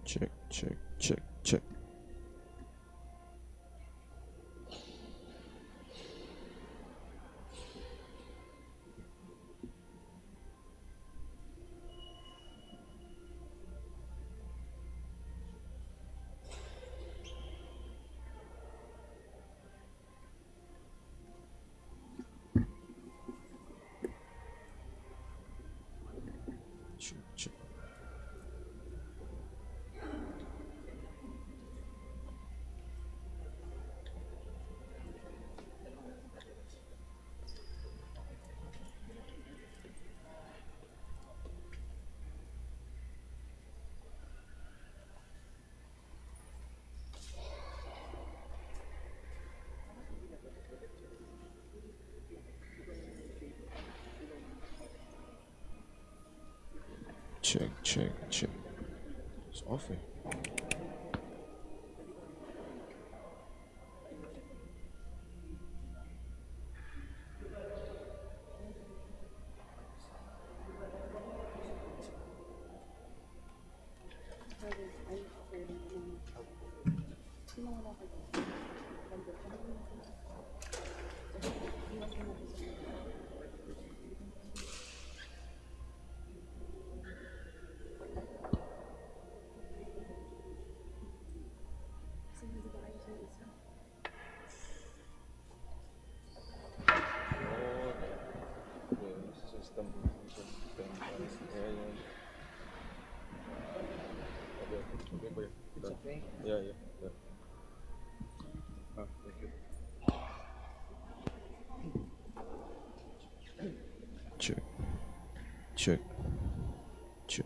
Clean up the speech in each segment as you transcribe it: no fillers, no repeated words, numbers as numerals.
Check, check, check, check. Check, check. Check, check, check. It's off eh. System. Yeah, yeah, yeah. Thank you. Check, check, check.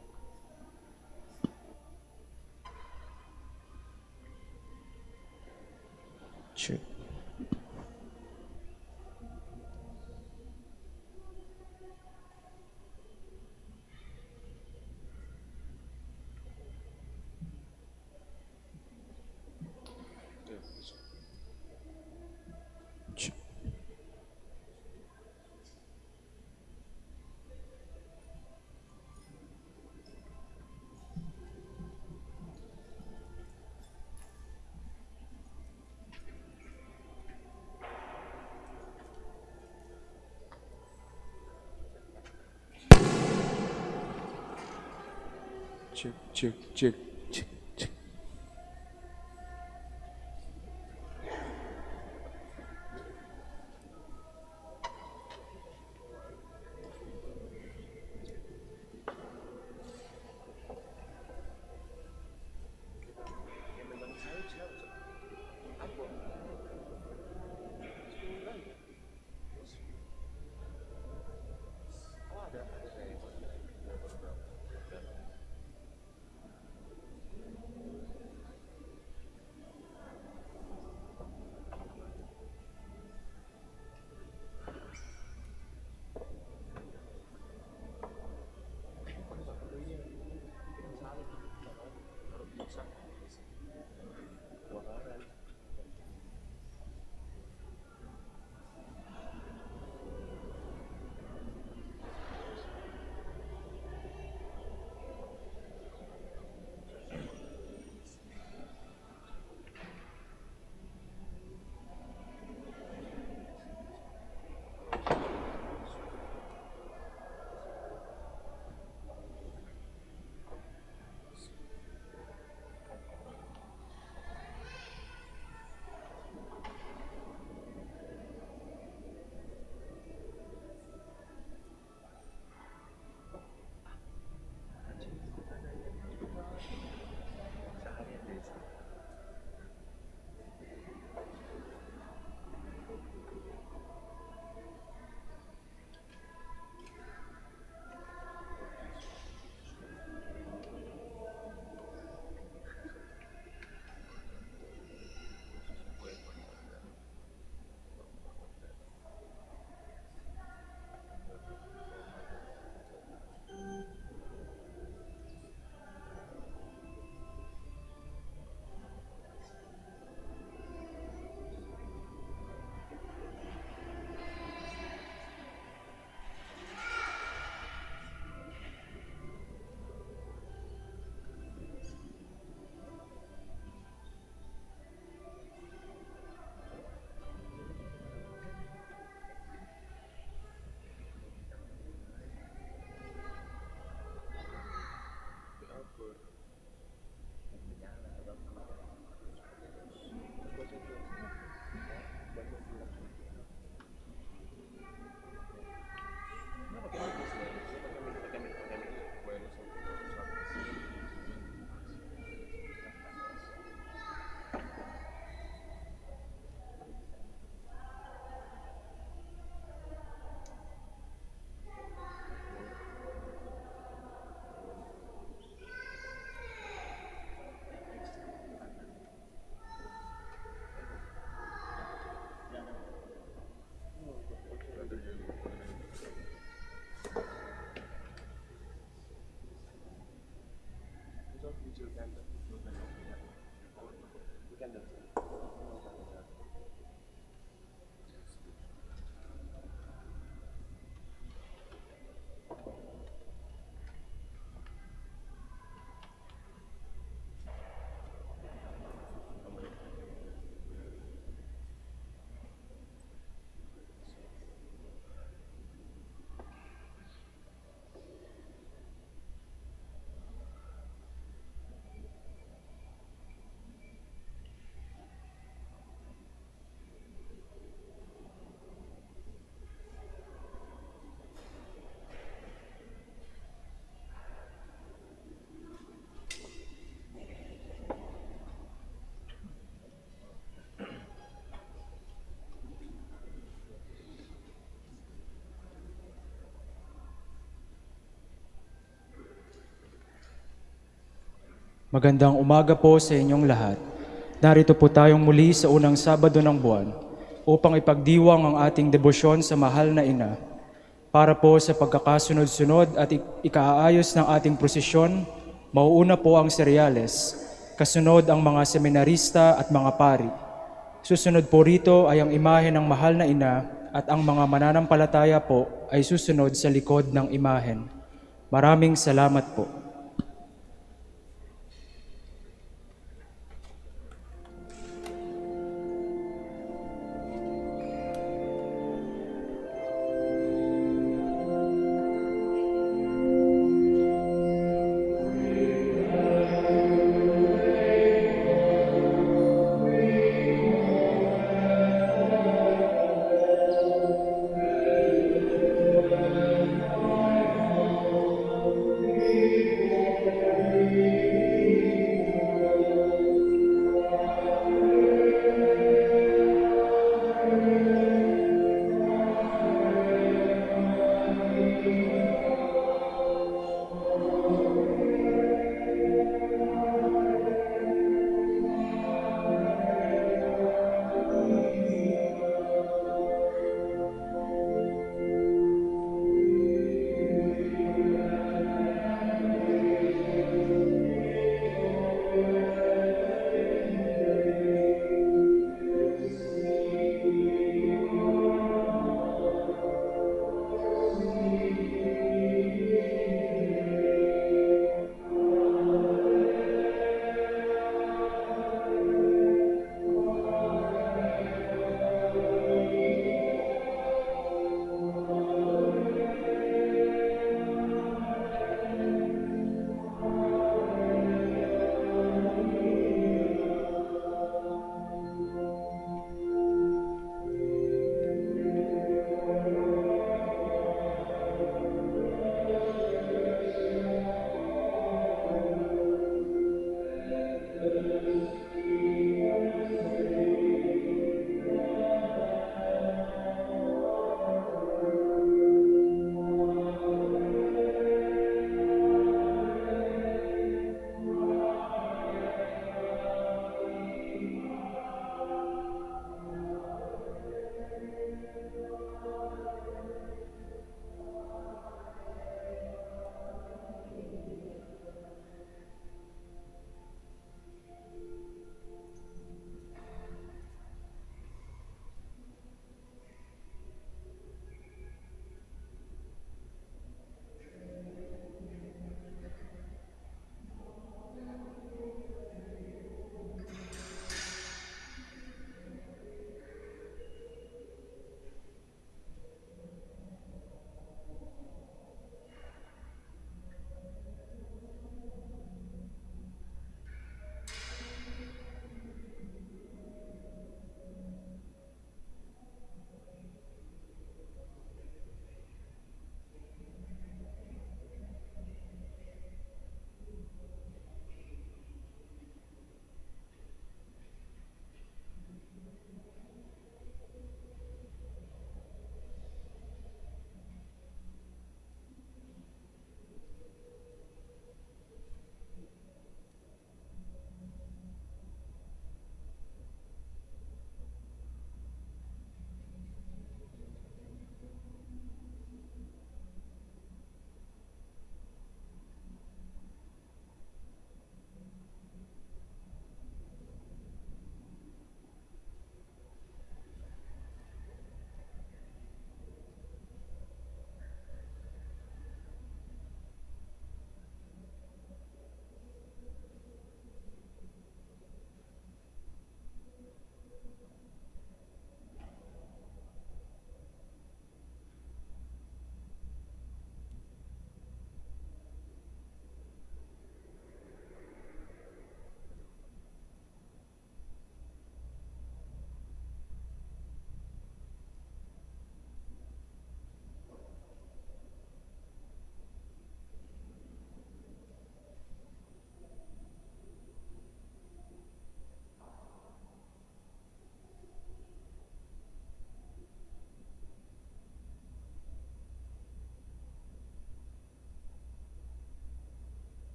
Check. Check. Check, check, check, check, check. Magandang umaga po sa inyong lahat. Narito po tayong muli sa unang Sabado ng buwan upang ipagdiwang ang ating debosyon sa mahal na ina. Para po sa pagkakasunod-sunod at ikaayos ng ating prosesyon, mauuna po ang seryales, kasunod ang mga seminarista at mga pari. Susunod po rito ay ang imahe ng mahal na ina at ang mga mananampalataya po ay susunod sa likod ng imahen. Maraming salamat po.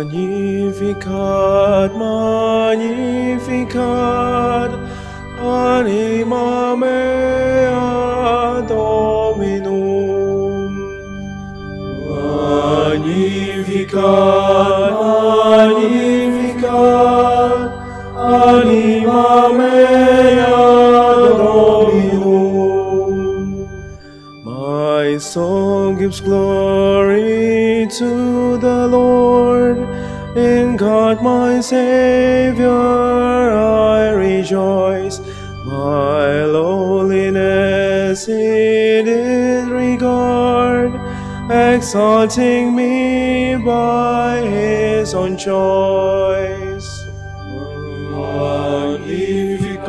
Magnificat, magnificat, anima mea Dominum. Magnificat, magnificat, anima mea Dominum. My soul gives glory to the Lord. In God my Savior I rejoice. My lowliness He did regard, exalting me by His own choice. Magnificat,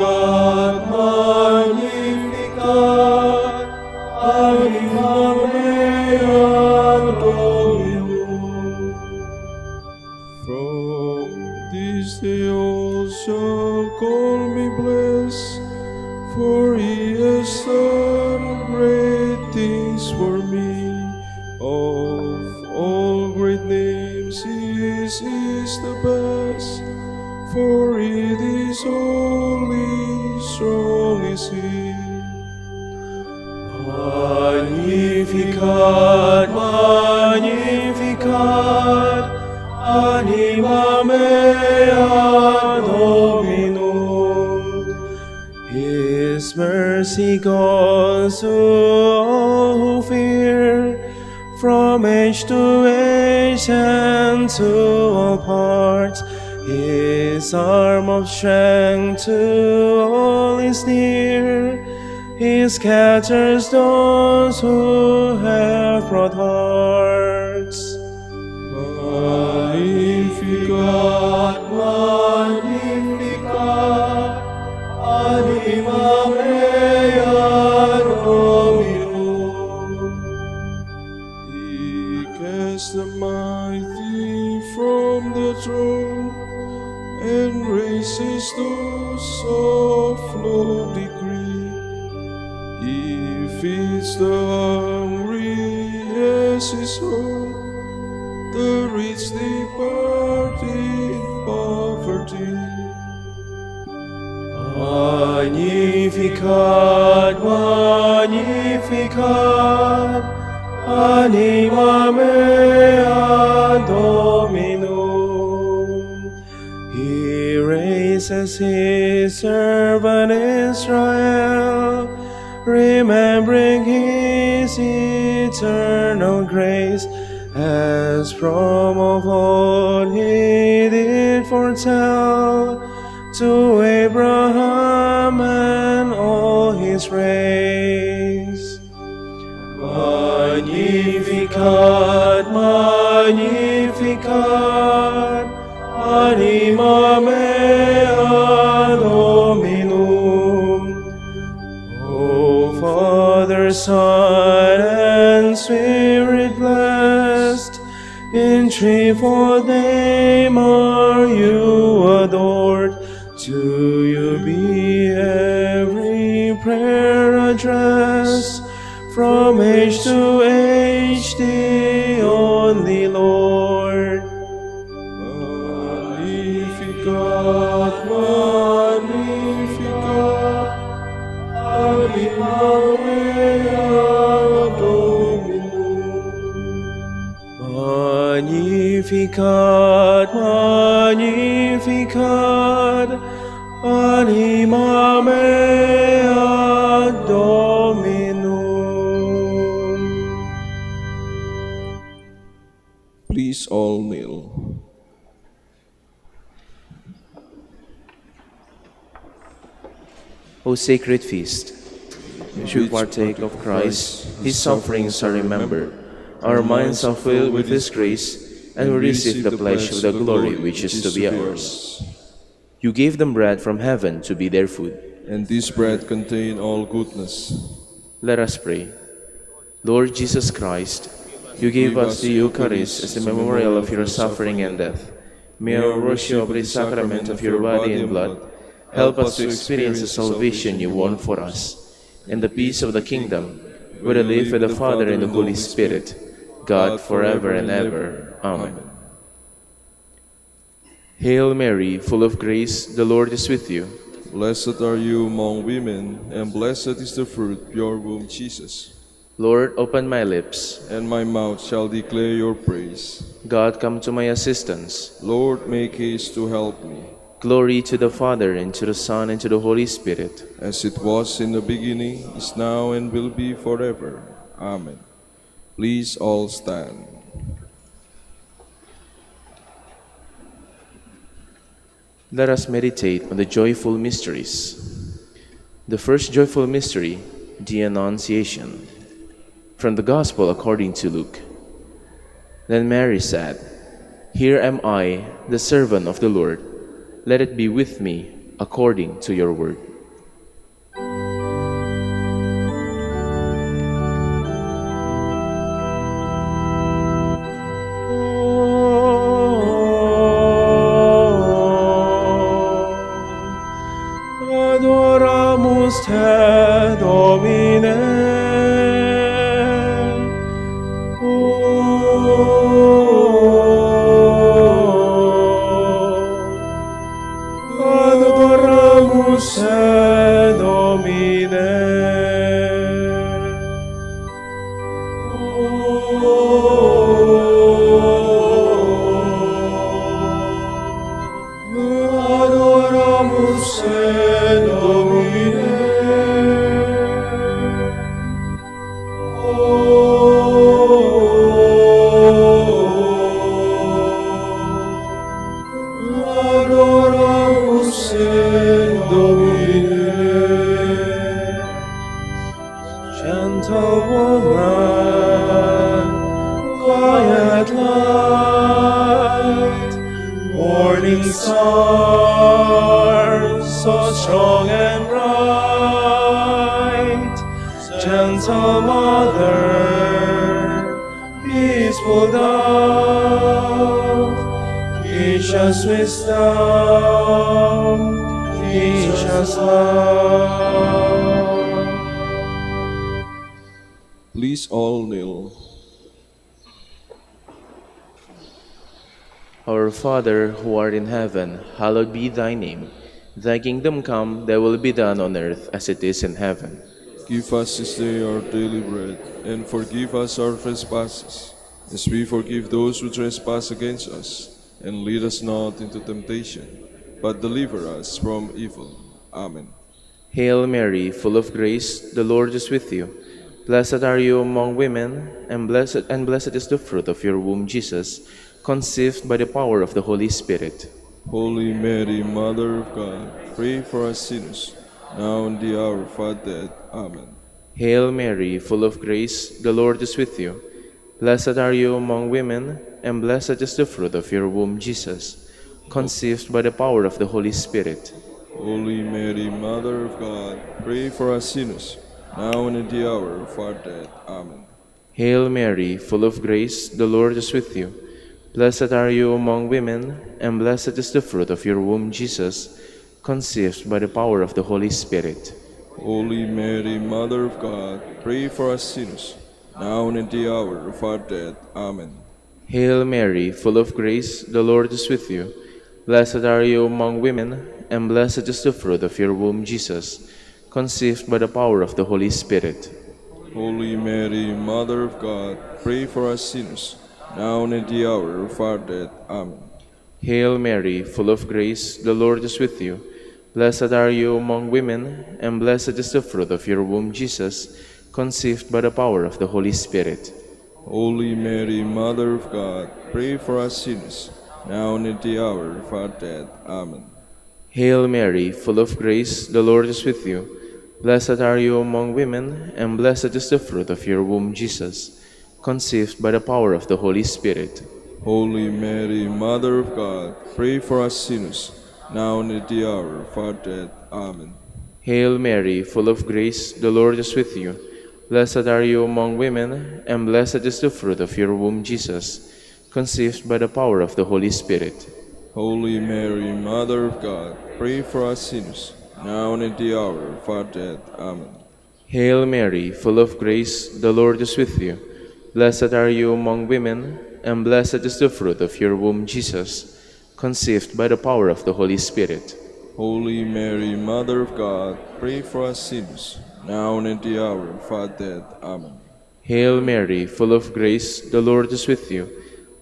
magnificat, anima mea Dominum. From this day all shall call me blessed, for He has done great things for me. Of all great names His is the best, for it is holy, strong is He. Magnificat, magnificat, anima mea Dominum. His mercy goes to all who fear, from age to age and to all parts. His arm of strength to all is near. He scatters those who have proud hearts. Magnificat, magnificat, anima mea Dominum. He cast the mighty from the throne, and raises those of low degree. He feeds the hungry as His own, the rich depart in poverty. Magnificat, magnificat, anima mea Dominum. He raises His servant Israel, remembering His eternal grace, as from of old He did foretell, to Abraham and all his race. Magnificat, magnificat, anima mea Dominum. O Father, Son, and Spirit blessed, in threefold name are you adored. To you be every prayer addressed, from age to age, the only Lord. Magnificat, magnificat, anima mea Dominum. Magnificat, magnificat, anima mea Dominum. Please all kneel. O sacred feast, we should partake of Christ, His sufferings are remembered, our minds are filled with His grace, and we receive the pledge of the glory which is to be ours. You gave them bread from heaven to be their food, and this bread contain all goodness. Let us pray. Lord Jesus Christ, you gave us the Eucharist as a memorial of your suffering and death. May our worship of the sacrament of your body and blood help us to experience the salvation you won for us, and the peace of the kingdom, where we live with the Father and the Holy Spirit, God forever and ever. Amen. Hail Mary, full of grace, the Lord is with you. Blessed are you among women, and blessed is the fruit of your womb, Jesus. Lord, open my lips. And my mouth shall declare your praise. God, come to my assistance. Lord, make haste to help me. Glory to the Father, and to the Son, and to the Holy Spirit. As it was in the beginning, is now, and will be forever. Amen. Please all stand. Let us meditate on the joyful mysteries. The first joyful mystery, the Annunciation. From the Gospel according to Luke. Then Mary said, "Here am I, the servant of the Lord. Let it be with me according to your word." Adoramus te, Domine. Adoramus te, Domine. Adoramus te, Domine. Adoramus te, Domine. Gentle woman, quiet light, morning star, so strong and bright. Gentle mother, peaceful dove, teach us wisdom, teach us love. Please all kneel. Our Father, who art in heaven, hallowed be thy name. Thy kingdom come, thy will be done on earth as it is in heaven. Give us this day our daily bread, and forgive us our trespasses, as we forgive those who trespass against us. And lead us not into temptation, but deliver us from evil. Amen. Hail Mary, full of grace, the Lord is with you. Blessed are you among women, and blessed is the fruit of your womb, Jesus, conceived by the power of the Holy Spirit. Holy Mary, Mother of God, pray for us sinners, now and the hour of our death. Amen. Hail Mary, full of grace, the Lord is with you. Blessed are you among women, and blessed is the fruit of your womb, Jesus, conceived by the power of the Holy Spirit. Holy Mary, Mother of God, pray for us sinners, now and at the hour of our death. Amen. Hail Mary, full of grace, the Lord is with you. Blessed are you among women, and blessed is the fruit of your womb, Jesus, conceived by the power of the Holy Spirit. Holy Mary, Mother of God, pray for us sinners, now and at the hour of our death. Amen. Hail Mary, full of grace, the Lord is with you. Blessed are you among women, and blessed is the fruit of your womb, Jesus, conceived by the power of the Holy Spirit. Holy Mary, Mother of God, pray for us sinners, now and at the hour of our death. Amen. Hail Mary, full of grace, the Lord is with you. Blessed are you among women, and blessed is the fruit of your womb, Jesus, conceived by the power of the Holy Spirit. Holy Mary, Mother of God, pray for us sinners, now and at the hour of our death. Amen. Hail Mary, full of grace, the Lord is with you. Blessed are you among women, and blessed is the fruit of your womb, Jesus, conceived by the power of the Holy Spirit. Holy Mary, Mother of God, pray for us sinners, now and at the hour of our death. Amen. Hail Mary, full of grace, the Lord is with you. Blessed are you among women, and blessed is the fruit of your womb, Jesus, conceived by the power of the Holy Spirit. Holy Mary, Mother of God, pray for us sinners, now and at the hour of our death. Amen. Hail Mary, full of grace, the Lord is with you. Blessed are you among women, and blessed is the fruit of your womb, Jesus, conceived by the power of the Holy Spirit. Holy Mary, Mother of God, pray for us sinners, now and at the hour of our death. Amen. Hail Mary, full of grace, the Lord is with you.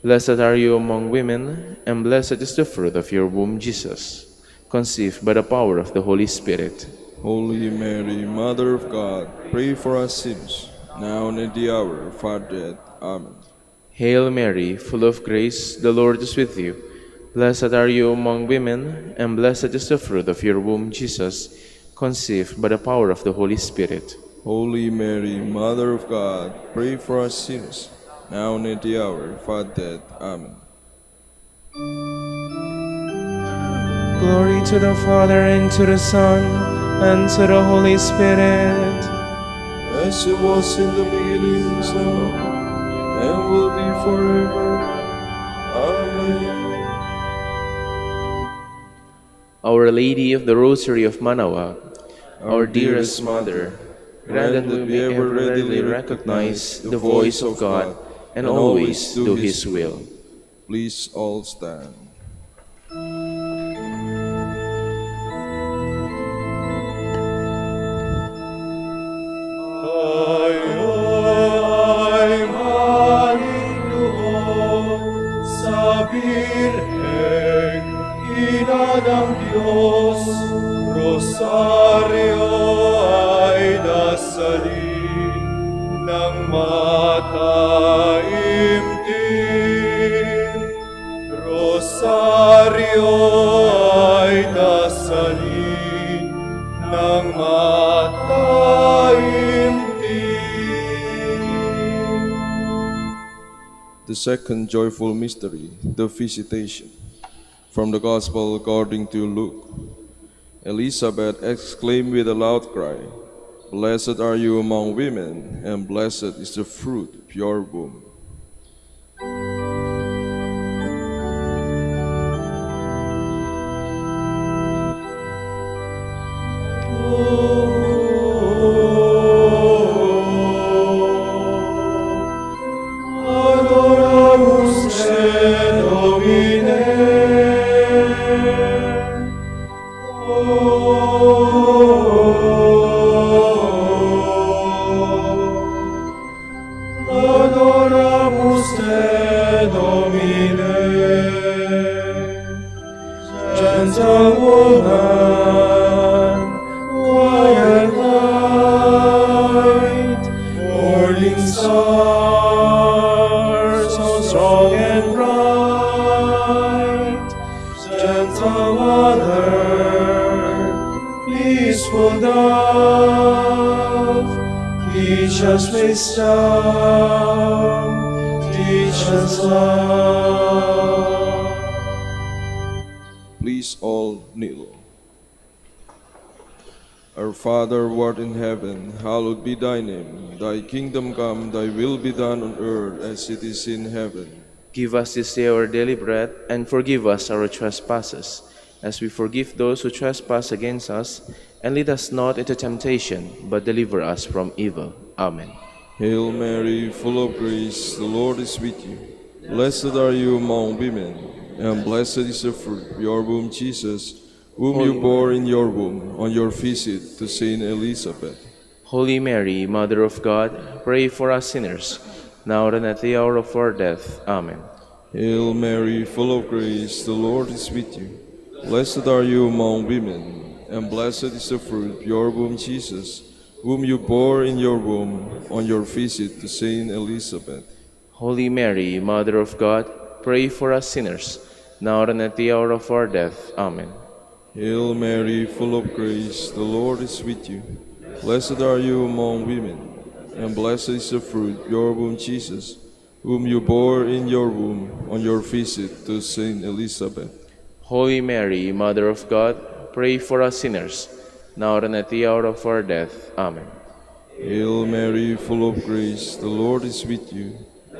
Blessed are you among women, and blessed is the fruit of your womb, Jesus, conceived by the power of the Holy Spirit. Holy Mary, Mother of God, pray for us sinners, now and at the hour of our death. Amen. Hail Mary, full of grace, the Lord is with you. Blessed are you among women, and blessed is the fruit of your womb, Jesus, conceived by the power of the Holy Spirit. Holy Mary, Mother of God, pray for us sinners, now and at the hour of our death. Amen. Glory to the Father, and to the Son, and to the Holy Spirit. As it was in the beginning, is now, and will be forever. Amen. Our Lady of the Rosary of Manaoag, our dearest Mother, grant that we may ever readily recognize the voice of God and always do His will. Please all stand. Ay, maligno sa Birhen, ina ng Diyos, Rosaryo ay dasalin ng mataimtim. Rosaryo ay dasalin ng mataimtim. The second joyful mystery, the Visitation. From the Gospel according to Luke. Elizabeth exclaimed with a loud cry, "Blessed are you among women, and blessed is the fruit of your womb." Adoramus te, Domine. Adoramus te, Domine. Gentle woman, quiet light, morning star, so strong and bright, gentle mother, peaceful dove, teach us wisdom, teach us love. Please all kneel. Our Father, who art in heaven, hallowed be thy name. Thy kingdom come, thy will be done on earth as it is in heaven. Give us this day our daily bread, and forgive us our trespasses, as we forgive those who trespass against us. And lead us not into temptation, but deliver us from evil. Amen. Hail Mary, full of grace, the Lord is with you. Blessed are you among women, and blessed is the fruit of your womb, Jesus, whom you bore in your womb on your visit to Saint Elizabeth. Holy Mary, Mother of God, pray for us sinners, now and at the hour of our death. Amen. Hail Mary, full of grace, the Lord is with you. Blessed are you among women, and blessed is the fruit of your womb, Jesus, whom you bore in your womb on your visit to Saint Elizabeth. Holy Mary, Mother of God, pray for us sinners, now and at the hour of our death. Amen. Hail Mary, full of grace, the Lord is with you. Blessed are you among women, and blessed is the fruit of your womb, Jesus, whom you bore in your womb on your visit to Saint Elizabeth. Holy Mary, Mother of God, pray for us sinners, now and at the hour of our death. Amen. Hail Mary, full of grace, the Lord is with you.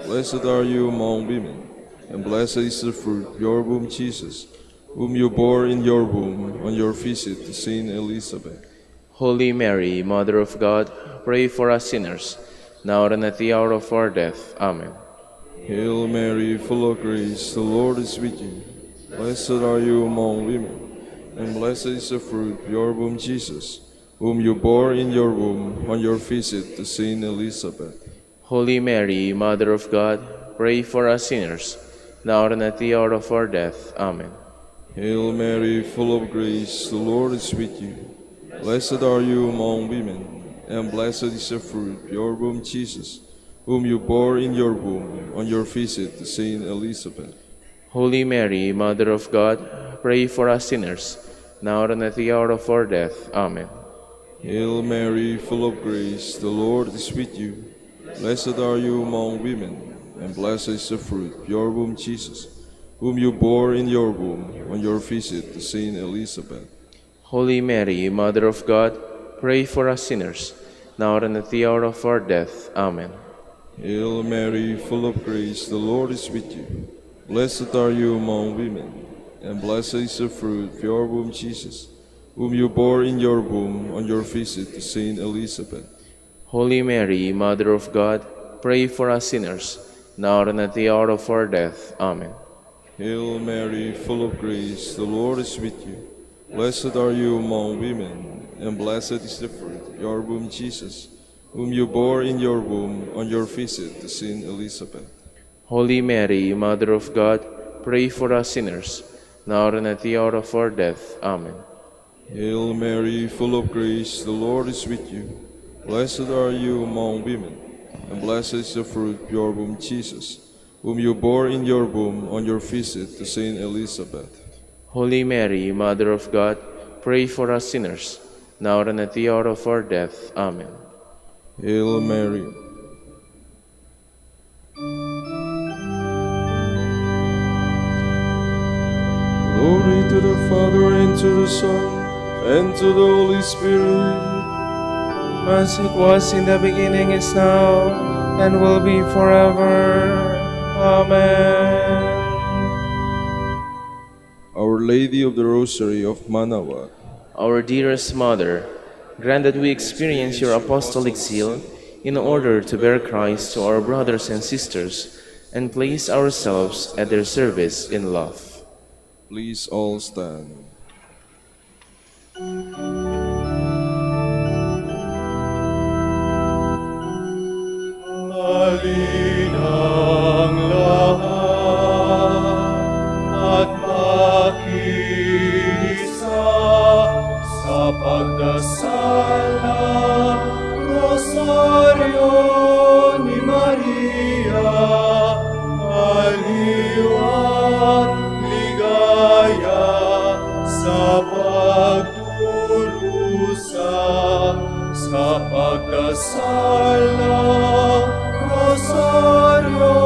Blessed are you among women, and blessed is the fruit of your womb, Jesus, whom you bore in your womb on your visit to Saint Elizabeth. Holy Mary, Mother of God, pray for us sinners, now and at the hour of our death. Amen. Hail Mary, full of grace, the Lord is with you. Blessed are you among women, and blessed is the fruit of your womb, Jesus, whom you bore in your womb on your visit to Saint Elizabeth. Holy Mary, Mother of God, pray for us sinners, now and at the hour of our death. Amen. Hail Mary, full of grace, the Lord is with you. Blessed are you among women, and blessed is the fruit of your womb, Jesus, whom you bore in your womb on your visit to Saint Elizabeth. Holy Mary, Mother of God, pray for us sinners, now and at the hour of our death. Amen. Hail Mary, full of grace, the Lord is with you. Blessed are you among women, and blessed is the fruit of your womb, Jesus, whom you bore in your womb on your visit to Saint Elizabeth. Holy Mary, Mother of God, pray for us sinners, now and at the hour of our death. Amen. Hail Mary, full of grace, the Lord is with you. Blessed are you among women, and blessed is the fruit of your womb, Jesus, whom you bore in your womb on your visit to Saint Elizabeth. Holy Mary, Mother of God, pray for us sinners, now and at the hour of our death. Amen. Hail Mary, full of grace, the Lord is with you. Blessed are you among women, and blessed is the fruit of your womb, Jesus, whom you bore in your womb on your visit to Saint Elizabeth. Holy Mary, Mother of God, pray for us sinners, now and at the hour of our death. Amen. Hail Mary, full of grace, the Lord is with you. Blessed are you among women, and blessed is the fruit of your womb, Jesus, whom you bore in your womb on your visit to Saint Elizabeth. Holy Mary, Mother of God, pray for us sinners, now and at the hour of our death. Amen. Hail Mary. Glory to the Father, and to the Son, and to the Holy Spirit, As it was in the beginning, is now, and will be forever. Amen. Our Lady of the Rosary of Manaoag, Our dearest Mother, grant that we experience your apostolic zeal in order to bear Christ to our brothers and sisters and place ourselves at their service in love. please all stand. Halinang lahat at makiisa sa pagdasal ng Rosaryo ni Maria. Aliwan, ligaya sa pagdurusa sa pagdasal ng Rosaryo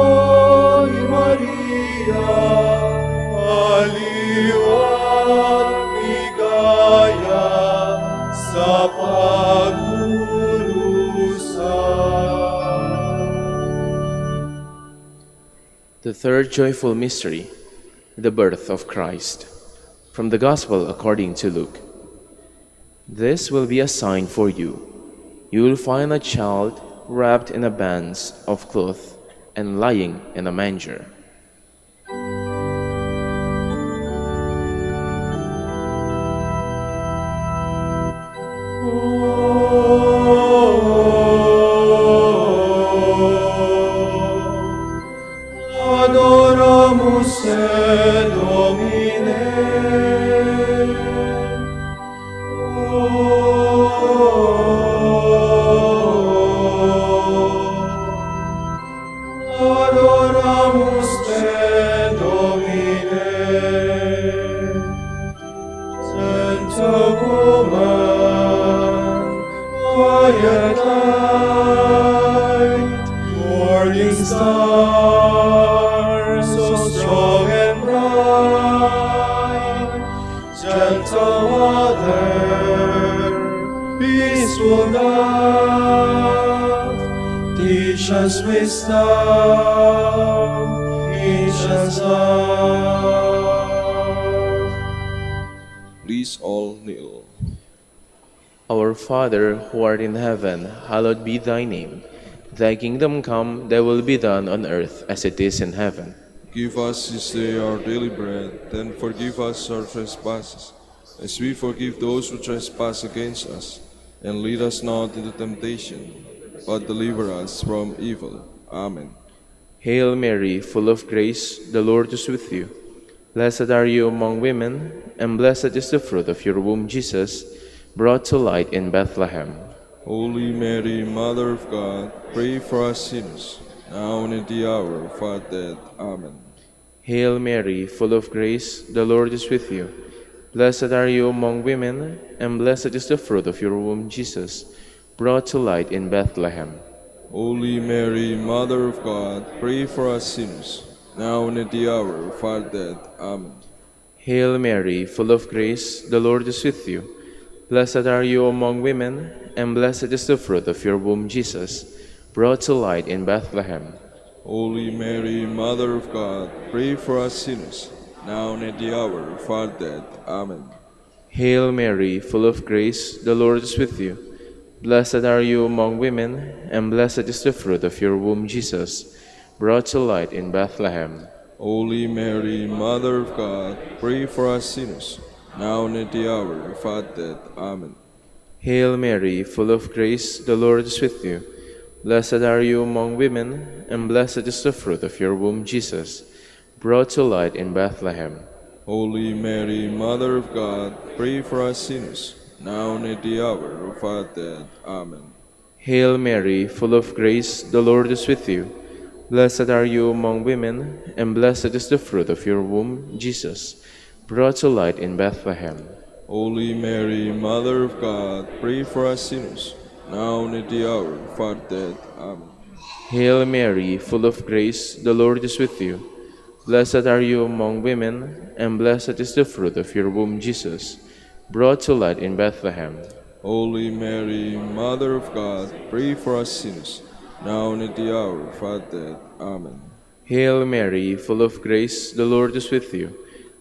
ni Maria. Aliwan, ligaya sa pagdurusa. The third joyful mystery, the birth of Christ. From the Gospel according to Luke. This will be a sign for you. You will find a child wrapped in a bands of cloth and lying in a manger. Adoramus te, Domine. Adoramus te, Domine. Gentle woman, quiet light, morning star, so strong and bright, gentle mother, peaceful dove, teach us wisdom, teach us love. Please all kneel. Our Father, who art in heaven, hallowed be thy name. Thy kingdom come, thy will be done on earth as it is in heaven. Give us this day our daily bread, and forgive us our trespasses, as we forgive those who trespass against us. And lead us not into temptation, but deliver us from evil. Amen. Hail Mary, full of grace, the Lord is with you. Blessed are you among women, and blessed is the fruit of your womb, Jesus, brought to light in Bethlehem. Holy Mary, Mother of God, pray for us sinners, now and at the hour of our death. Amen. Hail Mary, full of grace, the Lord is with you. Blessed are you among women, and blessed is the fruit of your womb, Jesus, brought to light in Bethlehem. Holy Mary, Mother of God, pray for us sinners, now and at the hour of our death. Amen. Hail Mary, full of grace, the Lord is with you. Blessed are you among women, and blessed is the fruit of your womb, Jesus, brought to light in Bethlehem. Holy Mary, Mother of God, pray for us sinners, now and at the hour of our death. Amen. Hail Mary, full of grace, the Lord is with you. Blessed are you among women, and blessed is the fruit of your womb, Jesus, brought to light in Bethlehem. Holy Mary, Mother of God, pray for us sinners, now and at the hour of our death. Amen. Hail Mary, full of grace, the Lord is with you. Blessed are you among women, and blessed is the fruit of your womb, Jesus, brought to light in Bethlehem. Holy Mary, Mother of God, pray for us sinners, now and at the hour of our death. Amen. Hail Mary, full of grace, the Lord is with you. Blessed are you among women, and blessed is the fruit of your womb, Jesus, brought to light in Bethlehem. Holy Mary, Mother of God, pray for us sinners, now and at the hour of our death. Amen. Hail Mary, full of grace, the Lord is with you. Blessed are you among women, and blessed is the fruit of your womb, Jesus, brought to light in Bethlehem. Holy Mary, Mother of God, pray for us sinners, now and at the hour of our death. Amen. Hail Mary, full of grace, the Lord is with you.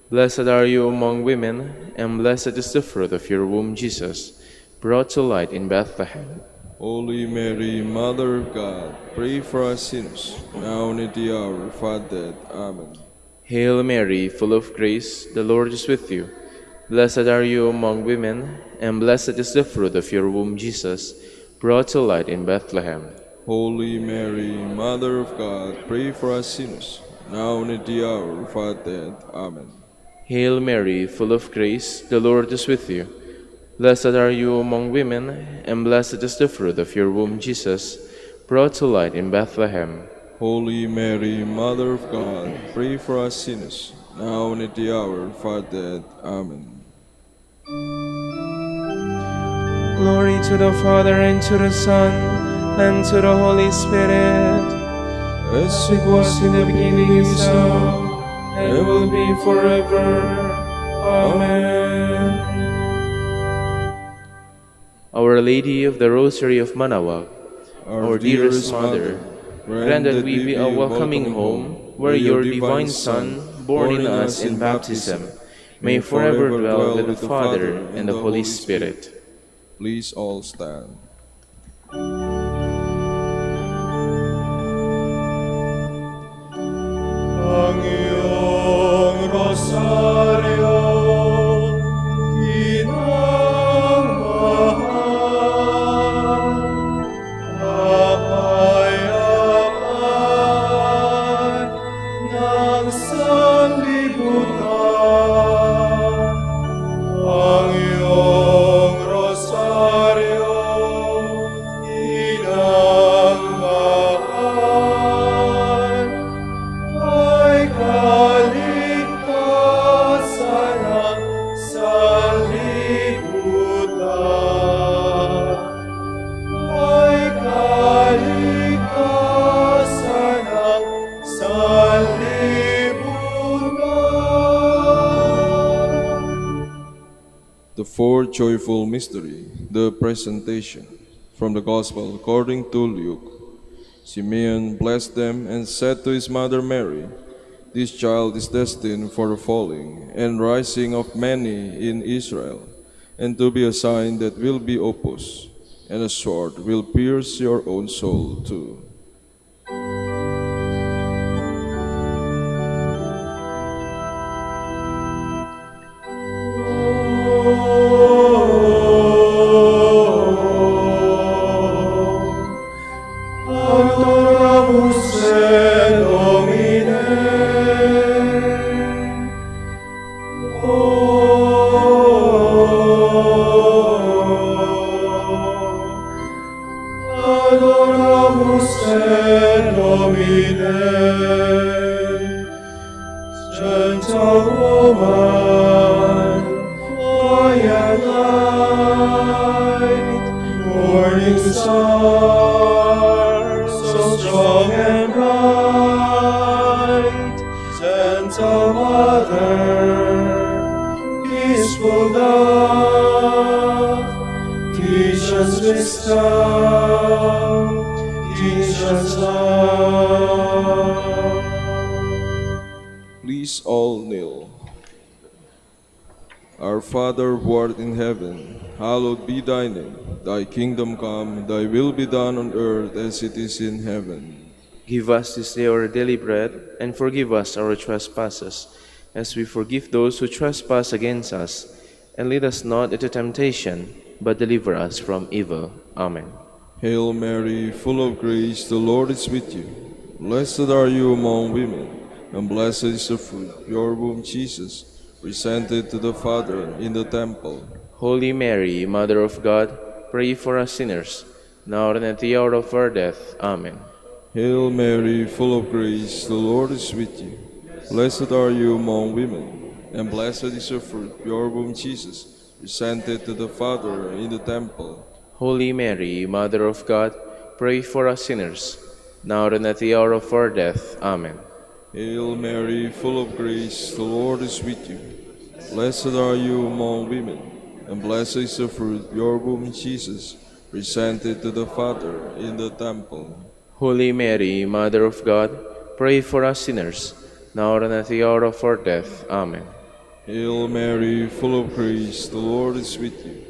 Blessed are you among women, and blessed is the fruit of your womb, Jesus, brought to light in Bethlehem. Holy Mary, Mother of God, pray for us sinners, now and at the hour of our death. Amen. Hail Mary, full of grace, the Lord is with you. Blessed are you among women, and blessed is the fruit of your womb, Jesus, brought to light in Bethlehem. Holy Mary, Mother of God, pray for us sinners, now and at the hour of our death. Amen. Hail Mary, full of grace, the Lord is with you. Blessed are you among women, and blessed is the fruit of your womb, Jesus, brought to light in Bethlehem. Holy Mary, Mother of God, pray for us sinners, now and at the hour of our death. Amen. Glory to the Father, and to the Son, and to the Holy Spirit, as it was in the beginning, is now, and will be forever. Amen. Our Lady of the Rosary of Manaoag, our dearest Mother, grant that we be a welcoming home, where your divine Son, born in us in baptism, may forever dwell with the Father and the Holy Spirit. Please all stand. Ang iyong rosaryo, inang mahal, kapayapaan ng sanlibutan. Ang iyong rosaryo, inang mahal, ay kaligtasan ng sanlibutan. Ay kaligtasan ng sanlibutan. The fourth joyful mystery, the Presentation. From the Gospel according to Luke. Simeon blessed them and said to his mother Mary, "This child is destined for the falling and rising of many in Israel, and to be a sign that will be opposed, and a sword will pierce your own soul too." adoramus te Domine. Gentle woman, quiet light, morning star, so strong and bright, gentle mother, peaceful dove, teach us wisdom, teach us love. Please all kneel. Our Father who art in heaven, hallowed be thy name. Thy kingdom come, thy will be done on earth as it is in heaven. Give us this day our daily bread, and forgive us our trespasses, as we forgive those who trespass against us. And lead us not into temptation, but deliver us from evil. Amen. Hail Mary, full of grace, the Lord is with you. Blessed are you among women, and blessed is the fruit of your womb, Jesus, presented to the Father in the temple. Holy Mary, Mother of God, pray for us sinners, now and at the hour of our death. Amen. Hail Mary, full of grace, the Lord is with you. Blessed are you among women, and blessed is the fruit of your womb, Jesus, presented to the Father in the temple. Holy Mary, Mother of God, pray for us sinners, now and at the hour of our death. Amen. Hail Mary, full of grace, the Lord is with you. Blessed are you among women, and blessed is the fruit of your womb, Jesus, presented to the Father in the temple. Holy Mary, Mother of God, pray for us sinners, now and at the hour of our death. Amen. Hail Mary, full of grace, the Lord is with you.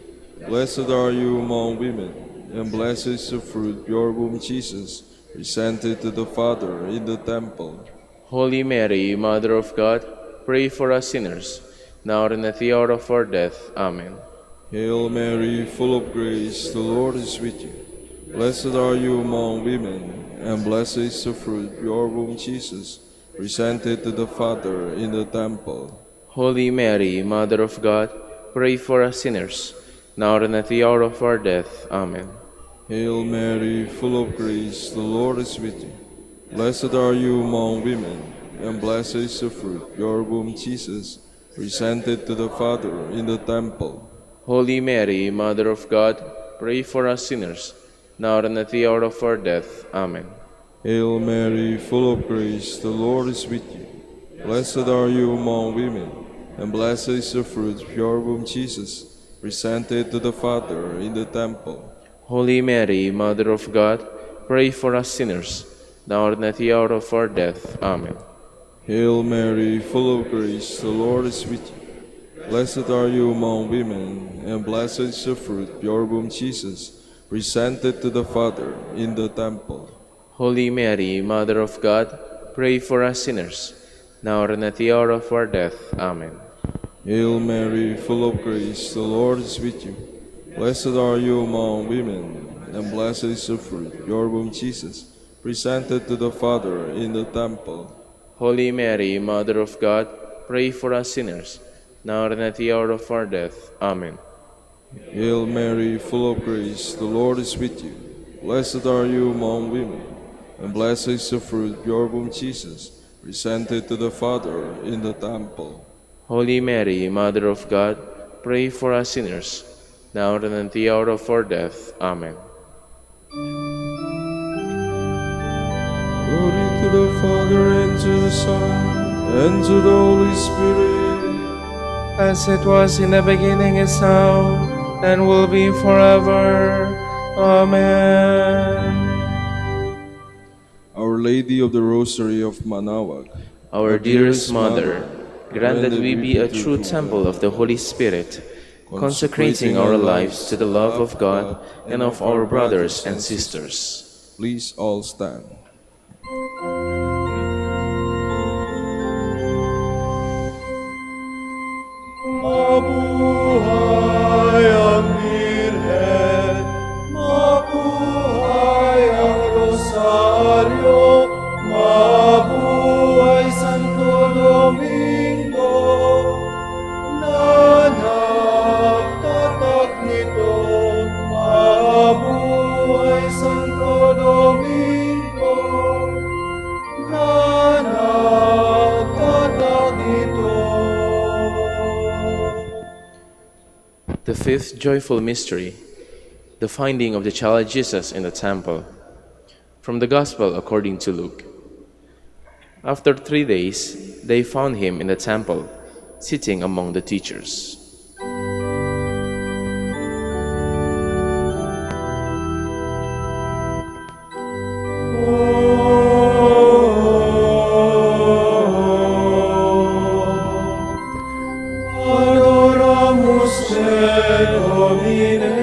Blessed are you among women, and blessed is the fruit of your womb, Jesus, presented to the Father in the temple. Holy Mary, Mother of God, pray for us sinners, now and at the hour of our death. Amen. Hail Mary, full of grace, the Lord is with you. Blessed are you among women, and blessed is the fruit of your womb, Jesus, presented to the Father in the temple. Holy Mary, Mother of God, pray for us sinners, now and at the hour of our death. Amen. Hail Mary, full of grace, the Lord is with you. Blessed are you among women, and blessed is the fruit of your womb, Jesus, presented to the Father in the temple. Holy Mary, Mother of God, pray for us sinners, now and at the hour of our death. Amen. Hail Mary, full of grace, the Lord is with you. Blessed are you among women, and blessed is the fruit of your womb, Jesus, presented to the Father in the temple. Holy Mary, Mother of God, pray for us sinners, now and at the hour of our death. Amen. Hail Mary, full of grace, the Lord is with you. Blessed are you among women, and blessed is the fruit of your womb, Jesus, presented to the Father in the temple. Holy Mary, Mother of God, pray for us sinners, now and at the hour of our death. Amen. Hail Mary, full of grace, the Lord is with you. Blessed are you among women, and blessed is the fruit of your womb, Jesus, presented to the Father in the temple. Holy Mary, Mother of God, pray for us sinners, now and at the hour of our death. Amen. Hail Mary, full of grace, the Lord is with you. Blessed are you among women, and blessed is the fruit of your womb, Jesus, presented to the Father in the temple. Holy Mary, Mother of God, pray for us sinners, now and at the hour of our death. Amen. Glory to the Father, and to the Son, and to the Holy Spirit, As it was in the beginning, is now, and will be forever. Amen. Our Lady of the Rosary of Manaoag, Our dearest Mother, grant that we be a true temple of the Holy Spirit, consecrating our lives to the love of God and of our brothers and sisters. Please all stand. Mabuhay ang Birhen, mabuhay ang Rosaryo, mabuhay Santo Domingo, na nagtatak nito, mabuhay Santo The fifth joyful mystery, the finding of the child Jesus in the temple. From the Gospel according to Luke. After 3 days, they found him in the temple, sitting among the teachers. Adoramus te, Domine.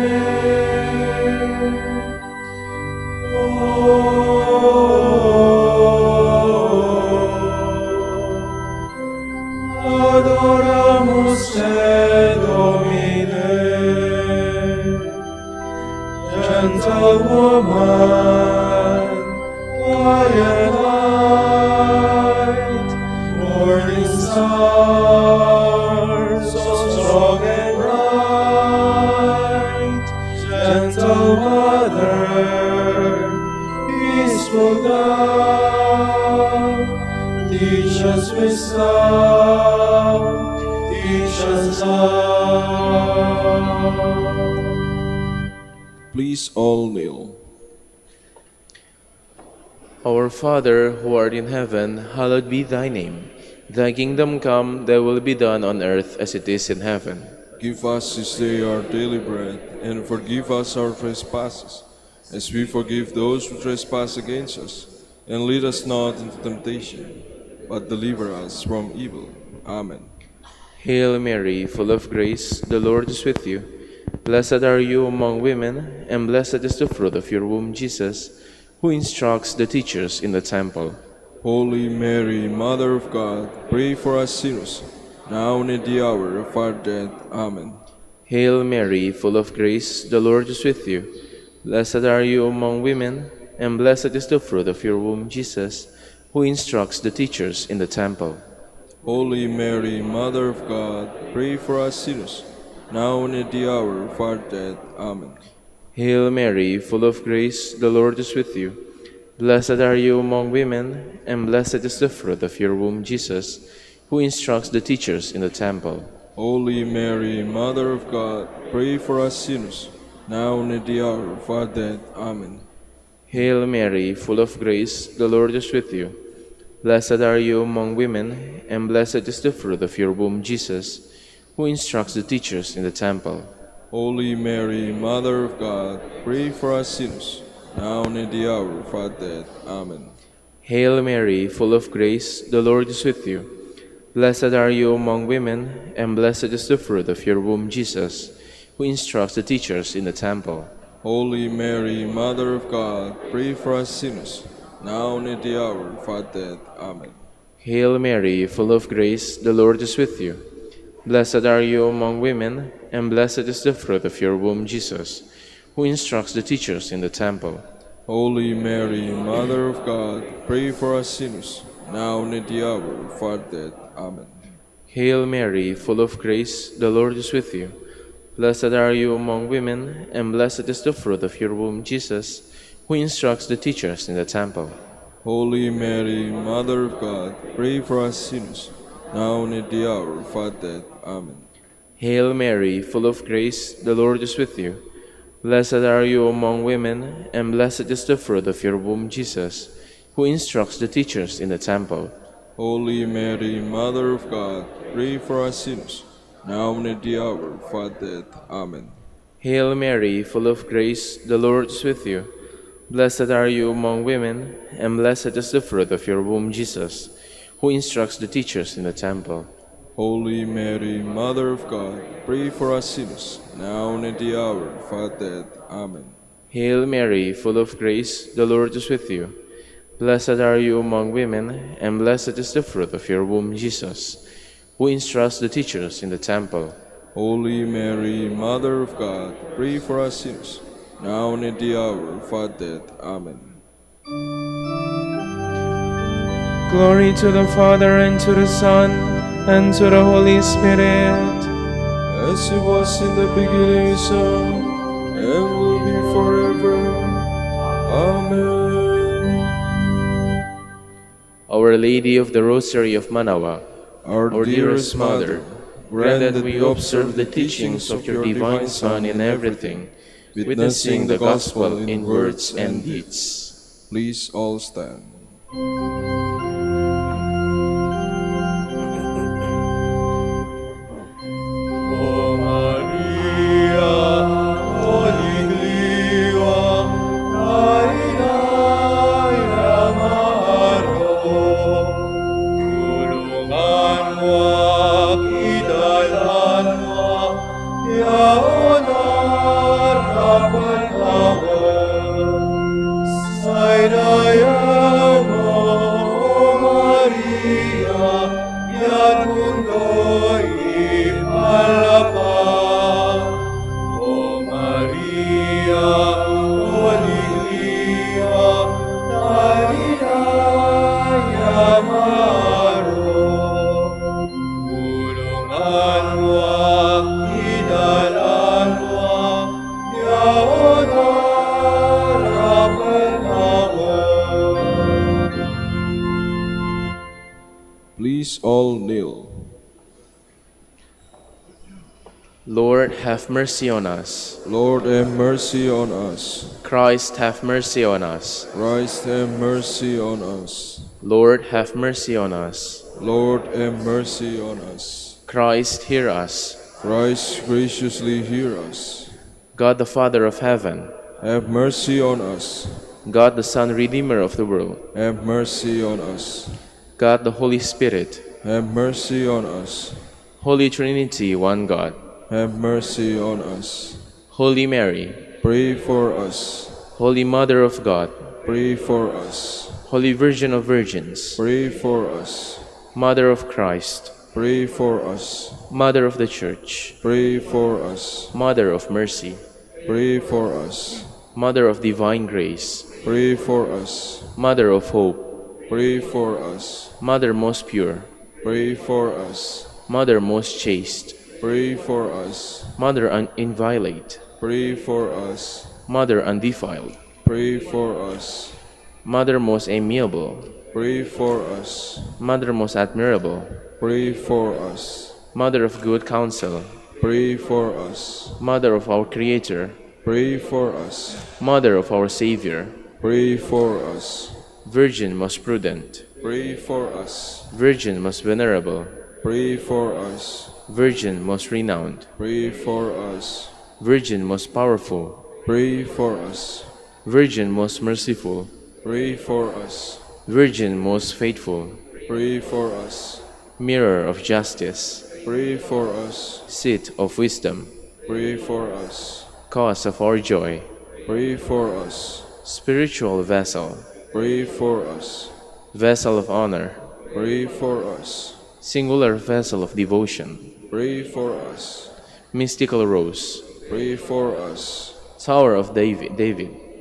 Adoramus te, Domine. Gentle woman, quiet light, morning star, so strong and bright, gentle mother, peaceful dove, teach us wisdom, teach us love. Please all kneel. Our Father, who art in heaven, hallowed be thy name. Thy kingdom come, thy will be done on earth as it is in heaven. Give us this day our daily bread, and forgive us our trespasses, as we forgive those who trespass against us. And lead us not into temptation, but deliver us from evil. Amen. Hail Mary, full of grace, the Lord is with you. Blessed are you among women, and blessed is the fruit of your womb, Jesus, who instructs the teachers in the temple. Holy Mary, Mother of God, pray for us sinners, now and at the hour of our death. Amen. Hail Mary, full of grace, the Lord is with you. Blessed are you among women, and blessed is the fruit of your womb, Jesus, who instructs the teachers in the temple. Holy Mary, Mother of God, pray for us sinners, now and at the hour of our death. Amen. Hail Mary, full of grace, the Lord is with you. Blessed are you among women, and blessed is the fruit of your womb, Jesus, who instructs the teachers in the temple. Holy Mary, Mother of God, pray for us sinners, now and at the hour of our death. Amen. Hail Mary, full of grace, the Lord is with you. Blessed are you among women, and blessed is the fruit of your womb, Jesus, who instructs the teachers in the temple. Holy Mary, Mother of God, pray for us sinners, now and at the hour of our death. Amen. Hail Mary, full of grace, the Lord is with you. Blessed are you among women, and blessed is the fruit of your womb, Jesus, who instructs the teachers in the temple. Holy Mary, Mother of God, pray for us sinners, now and at the hour of our death. Amen. Hail Mary, full of grace, the Lord is with you. Blessed are you among women, and blessed is the fruit of your womb, Jesus, who instructs the teachers in the temple. Holy Mary, Mother of God, pray for us sinners, now and at the hour of our death. Amen. Hail Mary, full of grace, the Lord is with you. Blessed are you among women, and blessed is the fruit of your womb, Jesus, who instructs the teachers in the temple. Holy Mary, Mother of God, pray for us sinners, now and at the hour of our death. Amen. Hail Mary, full of grace, the Lord is with you. Blessed are you among women, and blessed is the fruit of your womb, Jesus, who instructs the teachers in the temple. Holy Mary, Mother of God, pray for us sinners, now and at the hour of our death. Amen. Hail Mary, full of grace, the Lord is with you. Blessed are you among women, and blessed is the fruit of your womb, Jesus, who instructs the teachers in the temple. Holy Mary, Mother of God, pray for us sinners, now and at the hour of our death. Amen. Hail Mary, full of grace, the Lord is with you. Blessed are you among women, and blessed is the fruit of your womb, Jesus, who instructs the teachers in the temple. Holy Mary, Mother of God, pray for us sinners, now and at the hour of our death. Amen. Glory to the Father, and to the Son, and to the Holy Spirit, as it was in the beginning, so, and will be forever. Amen. Our Lady of the Rosary of Manaoag, Our our dearest Mother, Grant that we observe the teachings of your divine Son in everything, witnessing the gospel in words and deeds. Please all stand. Please all kneel. Lord, have mercy on us. Lord, have mercy on us. Christ, have mercy on us. Christ, have mercy on us. Lord, have mercy on us. Lord, have mercy on us. Christ, hear us. Christ, graciously hear us. God the Father of heaven, Have mercy on us. God the Son, Redeemer of the world, Have mercy on us. God the Holy Spirit, Have mercy on us. Holy Trinity, one God, Have mercy on us. Holy Mary, Pray for us. Holy Mother of God, Pray for us. Holy Virgin of Virgins, Pray for us. Mother of Christ, Pray for us. Mother of the Church, Pray for us. Mother of Mercy, Pray for us. Mother of Divine Grace, Pray for us. Mother of Hope, Pray for us. Mother most pure, Pray for us. Mother most chaste, Pray for us. Mother inviolate, Pray for us. Mother undefiled, Pray for us. Mother most amiable, Pray for us. Mother most admirable, Pray for us. Mother of good counsel, Pray for us. Mother of our Creator, Pray for us. Mother of our Savior, Pray for us. Virgin most prudent, Pray for us. Virgin most venerable, Pray for us. Virgin most renowned, Pray for us. Virgin most powerful, Pray for us. Virgin most merciful, Pray for us. Virgin most faithful, Pray for us. Mirror of justice, Pray for us. Seat of wisdom, Pray for us. Cause of our joy, Pray for us. Spiritual vessel, Pray for us. Vessel of honor, Pray for us. Singular vessel of devotion, Pray for us. Mystical rose, Pray for us. Tower of David,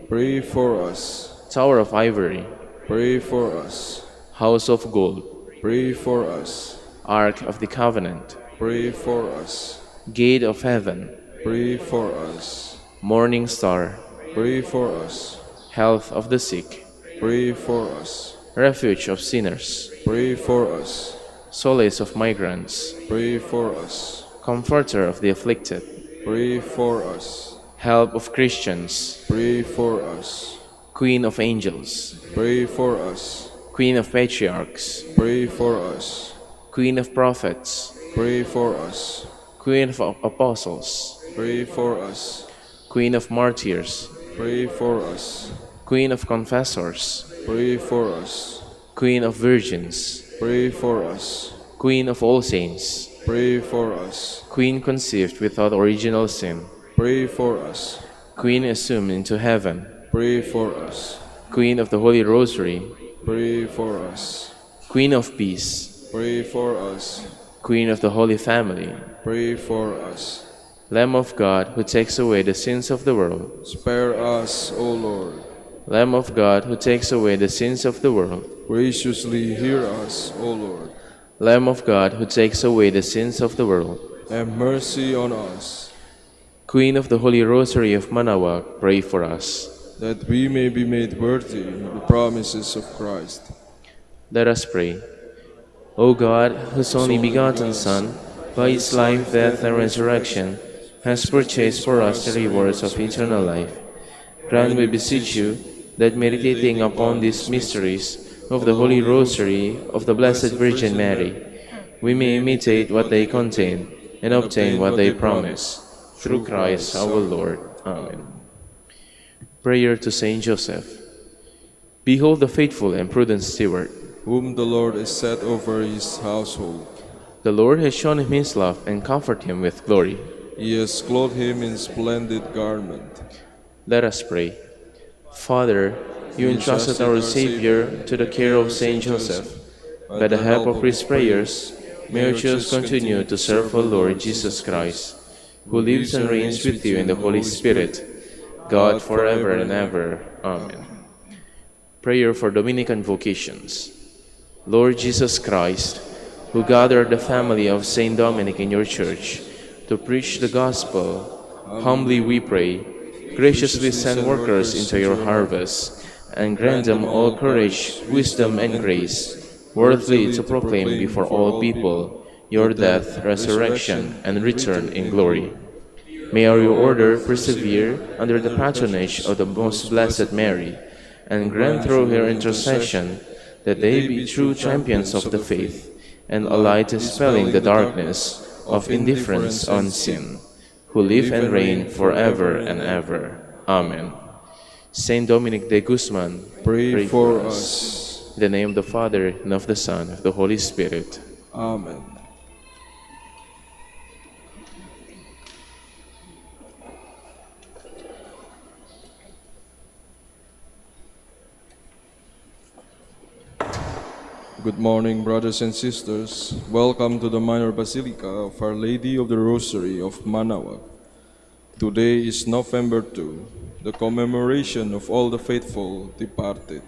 Pray for us. Tower of ivory, Pray for us. House of gold, Pray for us. Ark of the covenant, Pray for us. Gate of heaven, Pray for us. Morning star, Pray for us. Health of the sick, Pray for us. Refuge of sinners, Pray for us. Solace of migrants, Pray for us. Comforter of the afflicted, Pray for us. Help of Christians, Pray for us. Queen of angels, Pray for us. Queen of patriarchs, Pray for us. Queen of prophets, Pray for us. Queen of apostles, Pray for us. Queen of martyrs, Pray for us. Queen of confessors, Pray for us. Queen of virgins, Pray for us. Queen of all saints, Pray for us. Queen conceived without original sin, Pray for us. Queen assumed into heaven, Pray for us. Queen of the Holy Rosary, Pray for us. Queen of peace, Pray for us. Queen of the Holy Family, Pray for us. Lamb of God who takes away the sins of the world, Spare us, O Lord. Lamb of God who takes away the sins of the world, Graciously hear us, O Lord. Lamb of God who takes away the sins of the world, Have mercy on us, Queen of the Holy Rosary of Manaoag, pray for us. that we may be made worthy of the promises of Christ. Let us pray. O God, whose only begotten Son, by his life, death, and resurrection, has purchased for us the rewards of eternal life. Grant, we beseech you, that meditating upon these mysteries of the Holy Rosary of the Blessed Virgin Mary, we may imitate what they contain and obtain what they promise. Through Christ our Lord. Amen. Prayer to Saint Joseph. Behold the faithful and prudent steward, whom the Lord has set over his household. The Lord has shown him his love and comforted him with glory. He has clothed him in splendid garment. Let us pray. Father, you entrusted our Savior to the care of Saint Joseph. By the help of his prayers, may our church continue to serve our Lord Jesus Christ, who lives and reigns with you in the Holy Spirit, God forever and ever. Amen. Prayer for Dominican vocations. Lord Jesus Christ, who gathered the family of Saint Dominic in your church to preach the gospel, humbly we pray, graciously send workers into your harvest, and grant them all courage, wisdom, and grace, worthily to proclaim before all people your death, resurrection, and return in glory. May our order persevere under the patronage of the Most Blessed Mary, and grant through her intercession that they be true champions of the faith, and a light dispelling the darkness of indifference on sin, who live and reign forever and ever. Amen. Saint Dominic de Guzman, Pray for us. in the name of the Father, and of the Son, and of the Holy Spirit. Amen. Good morning, brothers and sisters. Welcome to the Minor Basilica of Our Lady of the Rosary of Manaoag. Today is November 2, the commemoration of all the faithful departed.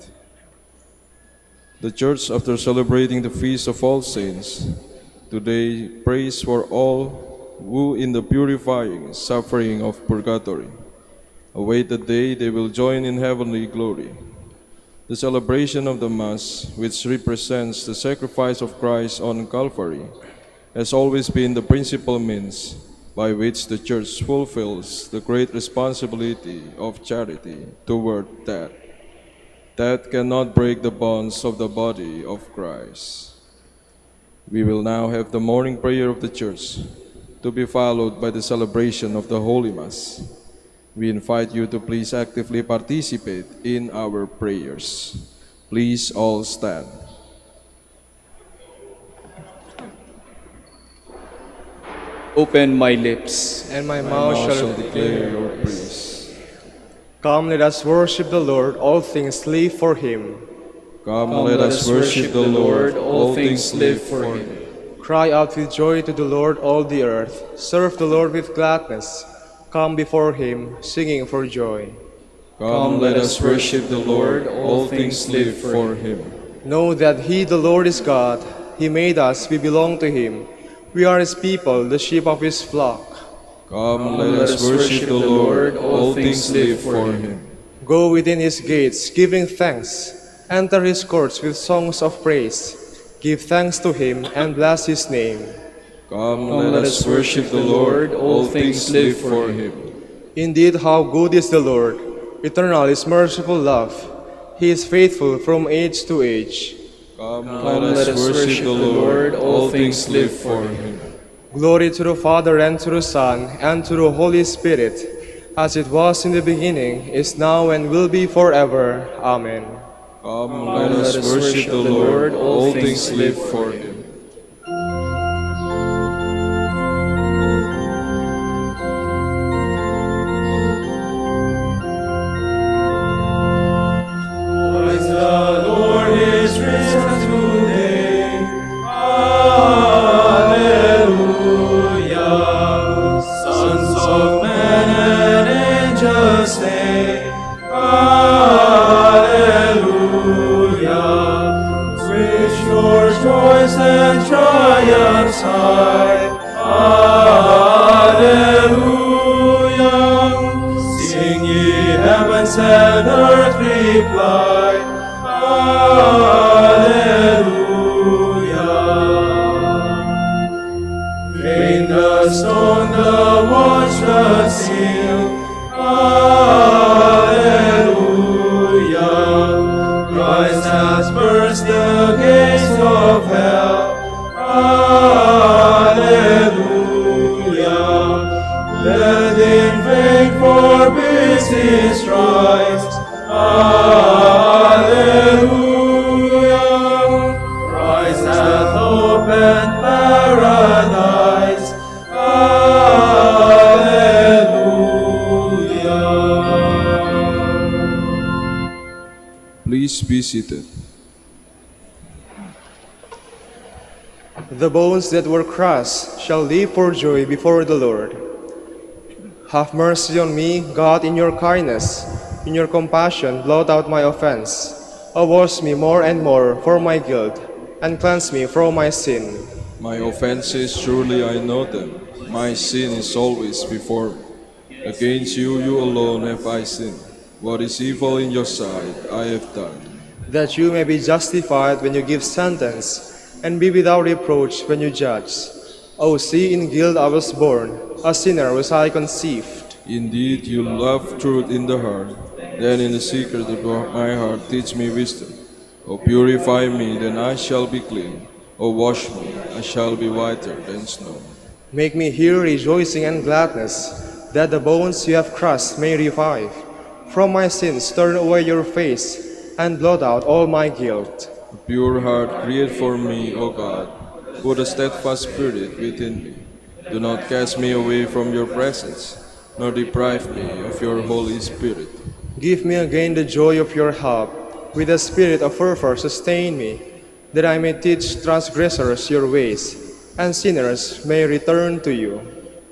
The Church, after celebrating the Feast of All Saints, today prays for all who in the purifying suffering of purgatory await the day they will join in heavenly glory. The celebration of the Mass, which represents the sacrifice of Christ on Calvary, has always been the principal means by which the Church fulfills the great responsibility of charity toward death. Death cannot break the bonds of the body of Christ. We will now have the morning prayer of the Church, to be followed by the celebration of the Holy Mass. We invite you to please actively participate in our prayers. Please all stand. Open my lips, and my My mouth mouth shall declare your praise. Come, let us worship the Lord, all things live for him. Come, let us worship the Lord, all things live for him. Cry out with joy to the Lord, all the earth. Serve the Lord with gladness. Come before him, singing for joy. Come, let us worship the Lord, all things live for him. Know that he, the Lord, is God. He made us, we belong to him. We are his people, the sheep of his flock. Come, let us worship the Lord, all things live for him. Go within his gates, giving thanks. Enter his courts with songs of praise. Give thanks to him and bless his name. Come, let us worship the Lord, all things live for him. Indeed, how good is the Lord! Eternal is merciful love. He is faithful from age to age. Come, let us worship the Lord, all things live for him. Glory to the Father, and to the Son, and to the Holy Spirit, as it was in the beginning, is now, and will be forever. Amen. Come, let us worship the Lord, all things live for him. stone, the watch, the seal. Alleluia. Christ has burst the gates of hell. Alleluia. Death in vain forbids his stripes. Alleluia. Christ hath opened paradise. Alleluia. Please be seated. The bones that were crushed shall leap for joy before the Lord. Have mercy on me, God, in your kindness. In your compassion, blot out my offense. Wash me more and more for my guilt, and cleanse me from my sin. My offenses, surely I know them. My sin is always before me. Against you, you alone have I sinned. What is evil in your sight, I have done. That you may be justified when you give sentence, and be without reproach when you judge. O see, in guilt I was born, a sinner was I conceived. Indeed, you love truth in the heart. Then in the secret of my heart teach me wisdom. O purify me, then I shall be clean. O wash me, I shall be whiter than snow. Make me hear rejoicing and gladness, that the bones you have crushed may revive. From my sins turn away your face, and blot out all my guilt. A pure heart create for me, O God. Put a steadfast spirit within me. Do not cast me away from your presence, nor deprive me of your Holy Spirit. Give me again the joy of your help. With the spirit of fervor sustain me, that I may teach transgressors your ways, and sinners may return to you.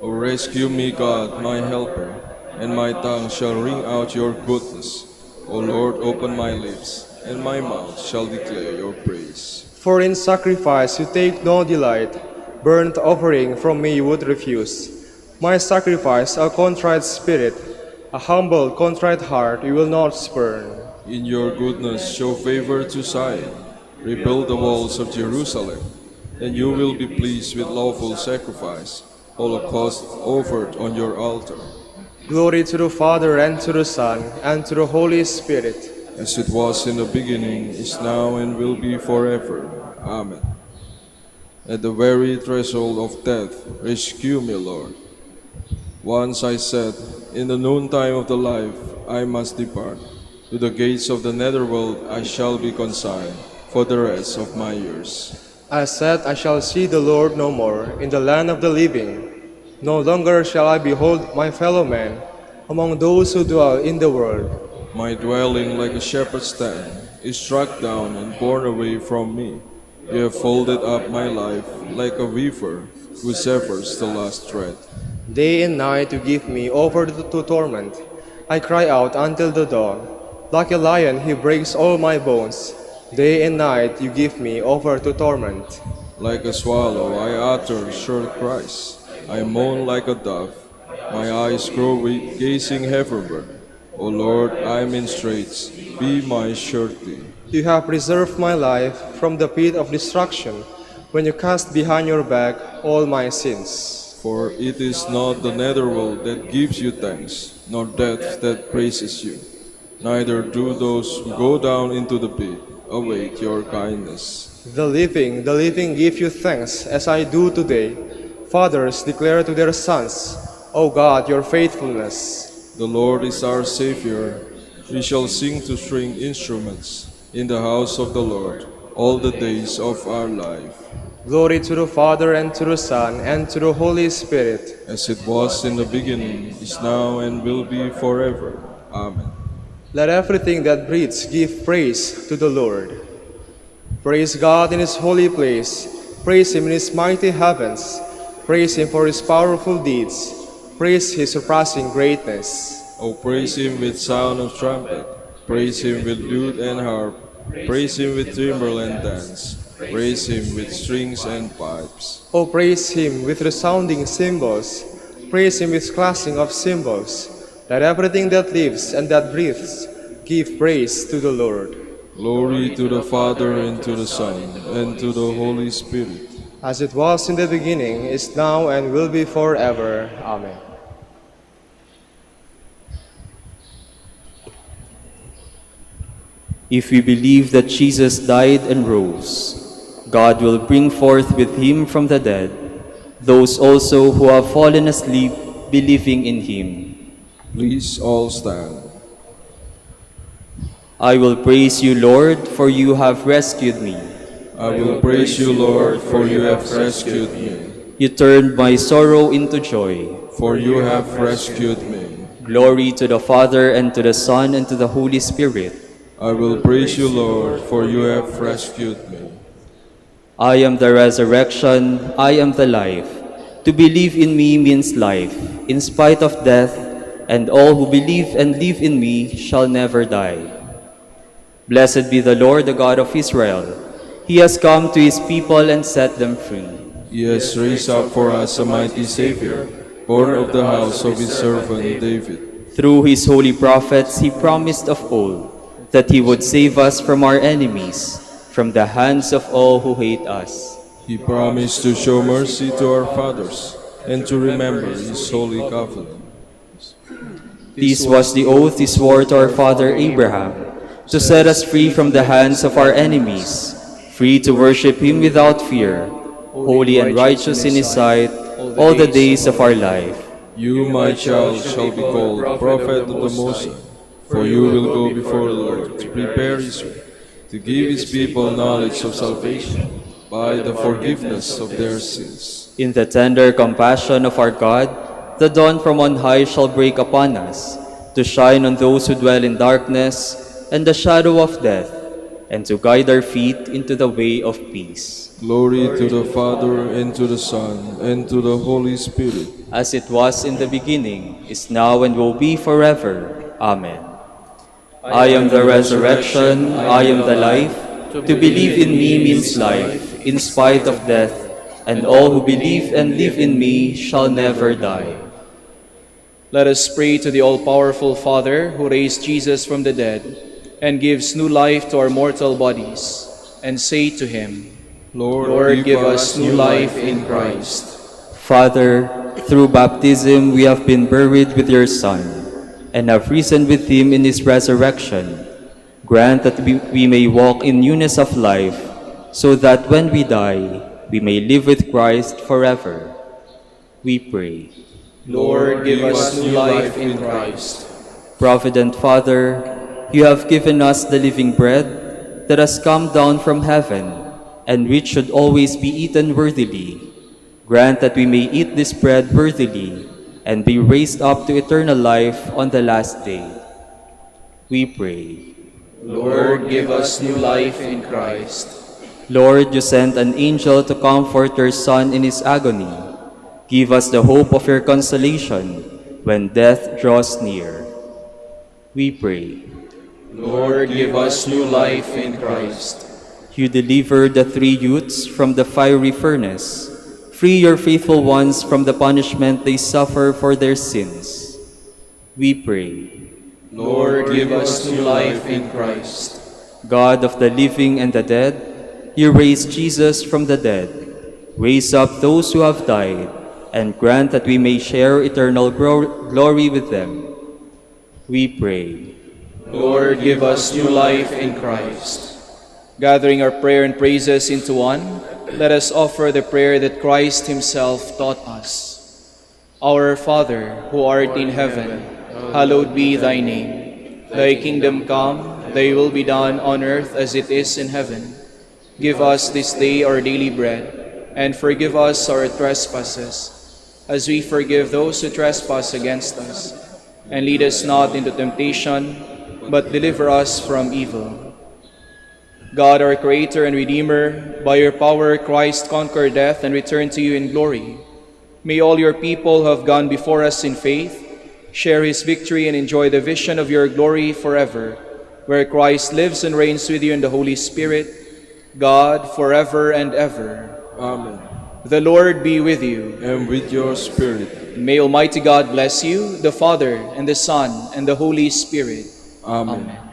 O rescue me, God, my helper, and my tongue shall ring out your goodness. O Lord, open my lips, and my mouth shall declare your praise. For in sacrifice you take no delight, burnt offering from me you would refuse. My sacrifice, a contrite spirit, a humble, contrite heart you will not spurn. In your goodness show favor to Zion. Rebuild the walls of Jerusalem. Then you will be pleased with lawful sacrifice, holocaust offered on your altar. Glory to the Father, and to the Son, and to the Holy Spirit. As it was in the beginning, is now, and will be forever. Amen. At the very threshold of death, rescue me, Lord. Once I said, in the noontime of the life, I must depart. To the gates of the netherworld I shall be consigned for the rest of my years. I said, I shall see the Lord no more in the land of the living. No longer shall I behold my fellow men among those who dwell in the world. My dwelling, like a shepherd's tent, is struck down and borne away from me. You have folded up my life like a weaver who severs the last thread. Day and night you give me over to torment. I cry out until the dawn. Like a lion he breaks all my bones. Day and night you give me over to torment. Like a swallow I utter short cries. I moan like a dove. My eyes grow weak, gazing heavenward. O Lord, I am in straits. Be my surety. You have preserved my life from the pit of destruction, when you cast behind your back all my sins. For it is not the netherworld that gives you thanks, nor death that praises you. Neither do those who go down into the pit await your kindness. The living give you thanks, as I do today. Fathers declare to their sons, O God, your faithfulness. The Lord is our Savior. We shall sing to string instruments in the house of the Lord all the days of our life. Glory to the Father, and to the Son, and to the Holy Spirit. As it was in the beginning, is now, and will be forever. Amen. Let everything that breathes give praise to the Lord. Praise God in His holy place. Praise Him in His mighty heavens. Praise Him for His powerful deeds. Praise His surpassing greatness. O praise Him with sound of trumpet. Praise Him with lute and harp. Praise Him with timbrel and dance. Praise Him with strings and pipes. O praise Him with resounding cymbals. Praise Him with clashing of cymbals. Let everything that lives and that breathes give praise to the Lord. Glory to the Father, and to the Son, and to the Holy Spirit. as it was in the beginning, is now, and will be forever. Amen. If we believe that Jesus died and rose, God will bring forth with him from the dead those also who have fallen asleep believing in him. Please all stand. I will praise you, Lord, for you have rescued me. I will praise you, Lord, for you have rescued me. You turned my sorrow into joy. For you have rescued me. Glory to the Father, and to the Son, and to the Holy Spirit. I will praise you, Lord, for you have rescued me. I am the resurrection, I am the life. To believe in me means life, in spite of death, and all who believe and live in me shall never die. Blessed be the Lord, the God of Israel. He has come to his people and set them free. He has raised up for us a mighty Savior, born of the house of his servant David. Through his holy prophets he promised of old that he would save us from our enemies, from the hands of all who hate us. He promised to show mercy to our fathers and to remember his holy covenant. This was the oath he swore to our father Abraham, to set us free from the hands of our enemies, free to worship him without fear, holy and righteous in his sight all the days of our life. You, my child, shall be called prophet of the Most High, for you will go before the Lord to prepare his way, to give his people knowledge of salvation by the forgiveness of their sins. In the tender compassion of our God, the dawn from on high shall break upon us, to shine on those who dwell in darkness and the shadow of death, and to guide our feet into the way of peace. Glory to the Father, and to the Son, and to the Holy Spirit. As it was in the beginning, is now, and will be forever. Amen. I am the resurrection, I am the life. To believe in me means life, in spite of death, and all who believe and live in me shall never die. Let us pray to the all-powerful Father who raised Jesus from the dead and gives new life to our mortal bodies, and say to him, Lord, give us new life in Christ. Father, through baptism we have been buried with your Son, and have risen with him in his resurrection. Grant that we may walk in newness of life, so that when we die, we may live with Christ forever. We pray. Lord, give us new life in Christ. Provident Father, you have given us the living bread that has come down from heaven, and which should always be eaten worthily. Grant that we may eat this bread worthily, and be raised up to eternal life on the last day. We pray. Lord, give us new life in Christ. Lord, you sent an angel to comfort your Son in his agony. Give us the hope of your consolation when death draws near. We pray. Lord, give us new life in Christ. You delivered the three youths from the fiery furnace. Free your faithful ones from the punishment they suffer for their sins. We pray. Lord, give us new life in Christ. God of the living and the dead, you raised Jesus from the dead. Raise up those who have died, and grant that we may share eternal glory with them. We pray. Lord, give us new life in Christ. Gathering our prayer and praises into one, let us offer the prayer that Christ himself taught us. Our Father, who art in heaven, hallowed be thy name. Thy kingdom come, thy will be done on earth as it is in heaven. Give us this day our daily bread, and forgive us our trespasses, as we forgive those who trespass against us. And lead us not into temptation, but deliver us from evil. God, our Creator and Redeemer, by your power Christ conquered death and returned to you in glory. May all your people who have gone before us in faith share his victory and enjoy the vision of your glory forever, where Christ lives and reigns with you in the Holy Spirit, God, forever and ever. Amen. The Lord be with you. And with your spirit. And may Almighty God bless you, the Father, and the Son, and the Holy Spirit. Amen. Amen.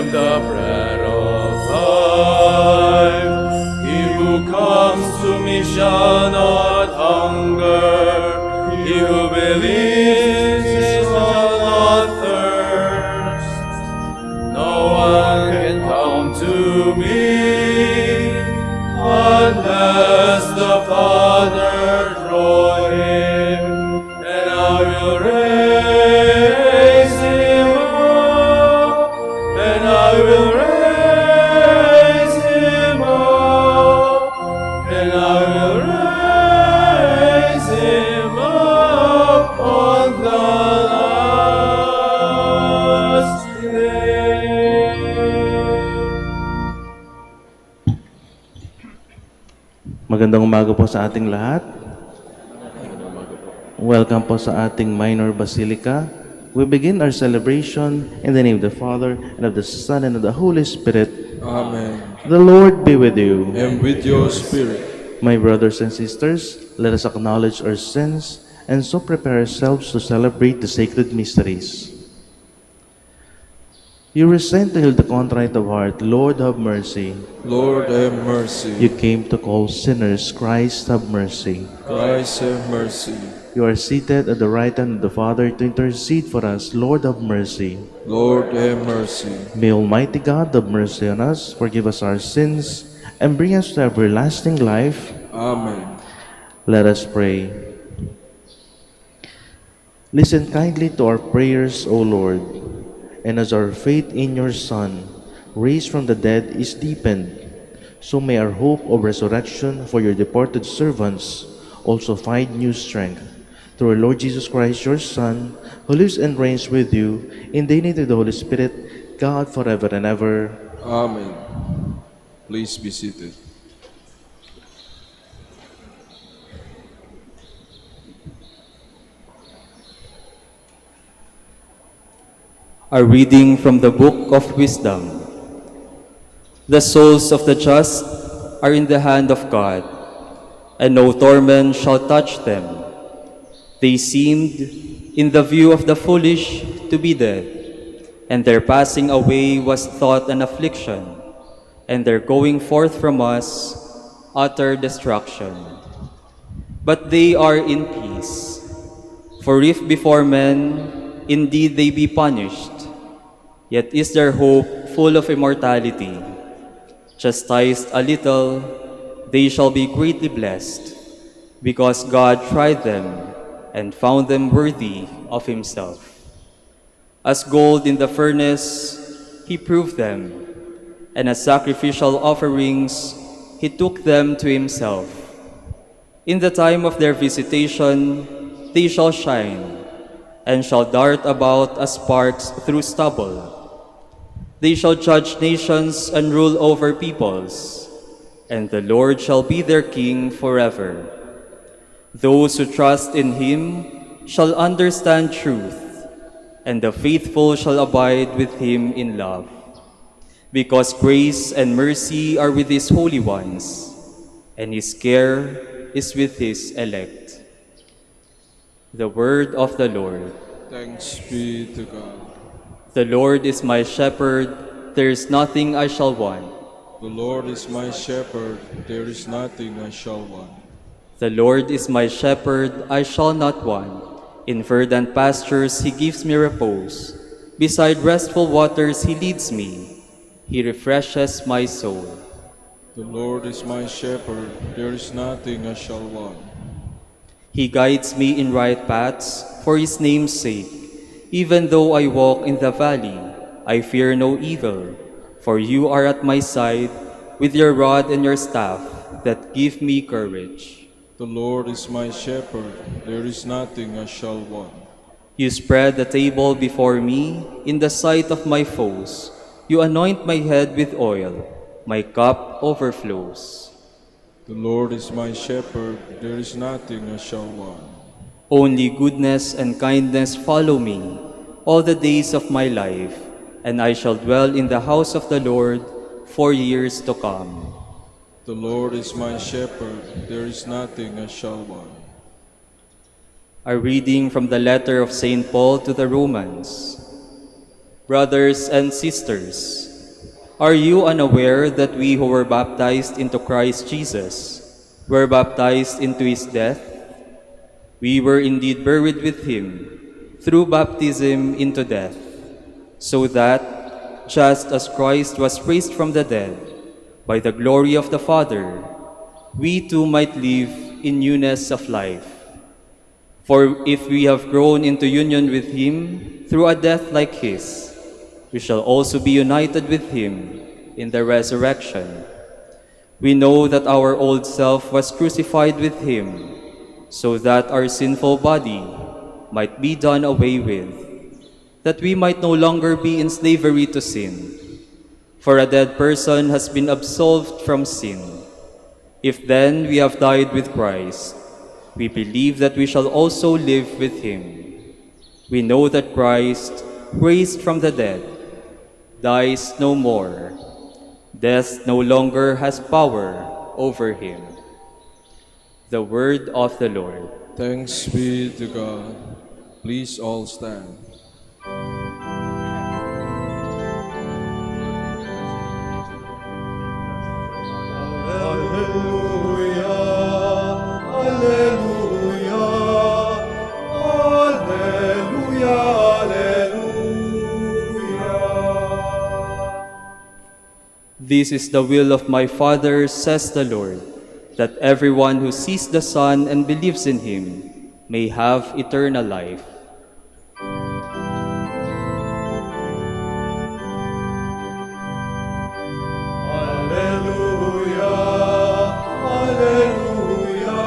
am the bread of life. He who comes to me shall not hunger. He who believes shall not thirst. No one can come to me unless the Father draw him, and I will raise him up, and I will raise him up, and I will raise him up on the last day. Magandang umaga po sa ating lahat. Welcome po sa ating minor basilica. We begin our celebration in the name of the Father, and of the Son, and of the Holy Spirit. Amen. The Lord be with you. And with your spirit. My brothers and sisters, let us acknowledge our sins and so prepare ourselves to celebrate the sacred mysteries. You were sent to heal the contrite of heart. Lord, have mercy. Lord, have mercy. You came to call sinners. Christ, have mercy. Christ, have mercy. You are seated at the right hand of the Father to intercede for us. Lord, have mercy. Lord, have mercy. May Almighty God have mercy on us, forgive us our sins, and bring us to everlasting life. Amen. Let us pray. Listen kindly to our prayers, O Lord, and as our faith in your Son, raised from the dead, is deepened, so may our hope of resurrection for your departed servants also find new strength. Through our Lord Jesus Christ, your Son, who lives and reigns with you in the unity of the Holy Spirit, God forever and ever. Amen. Please be seated. A reading from the Book of Wisdom. The souls of the just are in the hand of God, and no torment shall touch them. They seemed, in the view of the foolish, to be dead, and their passing away was thought an affliction, and their going forth from us utter destruction. But they are in peace. For if before men indeed they be punished, yet is their hope full of immortality. Chastised a little, they shall be greatly blessed, because God tried them and found them worthy of himself. As gold in the furnace, he proved them, and as sacrificial offerings, he took them to himself. In the time of their visitation, they shall shine, and shall dart about as sparks through stubble. They shall judge nations and rule over peoples, and the Lord shall be their king forever. Those who trust in him shall understand truth, and the faithful shall abide with him in love. Because grace and mercy are with his holy ones, and his care is with his elect. The word of the Lord. Thanks be to God. The Lord is my shepherd, there is nothing I shall want. The Lord is my shepherd, there is nothing I shall want. The Lord is my shepherd, I shall not want. In verdant pastures he gives me repose. Beside restful waters he leads me. He refreshes my soul. The Lord is my shepherd, there is nothing I shall want. He guides me in right paths for his name's sake. Even though I walk in the valley, I fear no evil, for you are at my side with your rod and your staff that give me courage. The Lord is my shepherd, there is nothing I shall want. You spread the table before me in the sight of my foes. You anoint my head with oil, my cup overflows. The Lord is my shepherd, there is nothing I shall want. Only goodness and kindness follow me all the days of my life, and I shall dwell in the house of the Lord for years to come. The Lord is my shepherd, there is nothing I shall want. A reading from the letter of St. Paul to the Romans. Brothers and sisters, Are you unaware that we who were baptized into Christ Jesus were baptized into his death? We were indeed buried with him through baptism into death, so that, just as Christ was raised from the dead by the glory of the Father, we too might live in newness of life. For if we have grown into union with him through a death like his, we shall also be united with him in the resurrection. We know that our old self was crucified with him, so that our sinful body might be done away with, that we might no longer be in slavery to sin. For a dead person has been absolved from sin. If then we have died with Christ, we believe that we shall also live with him. We know that Christ, raised from the dead, dies no more. Death no longer has power over him. The word of the Lord. Thanks be to God. Please all stand. Alleluia, alleluia, alleluia, alleluia. This is the will of my Father, says the Lord, that everyone who sees the Son and believes in him may have eternal life. Alleluia, alleluia,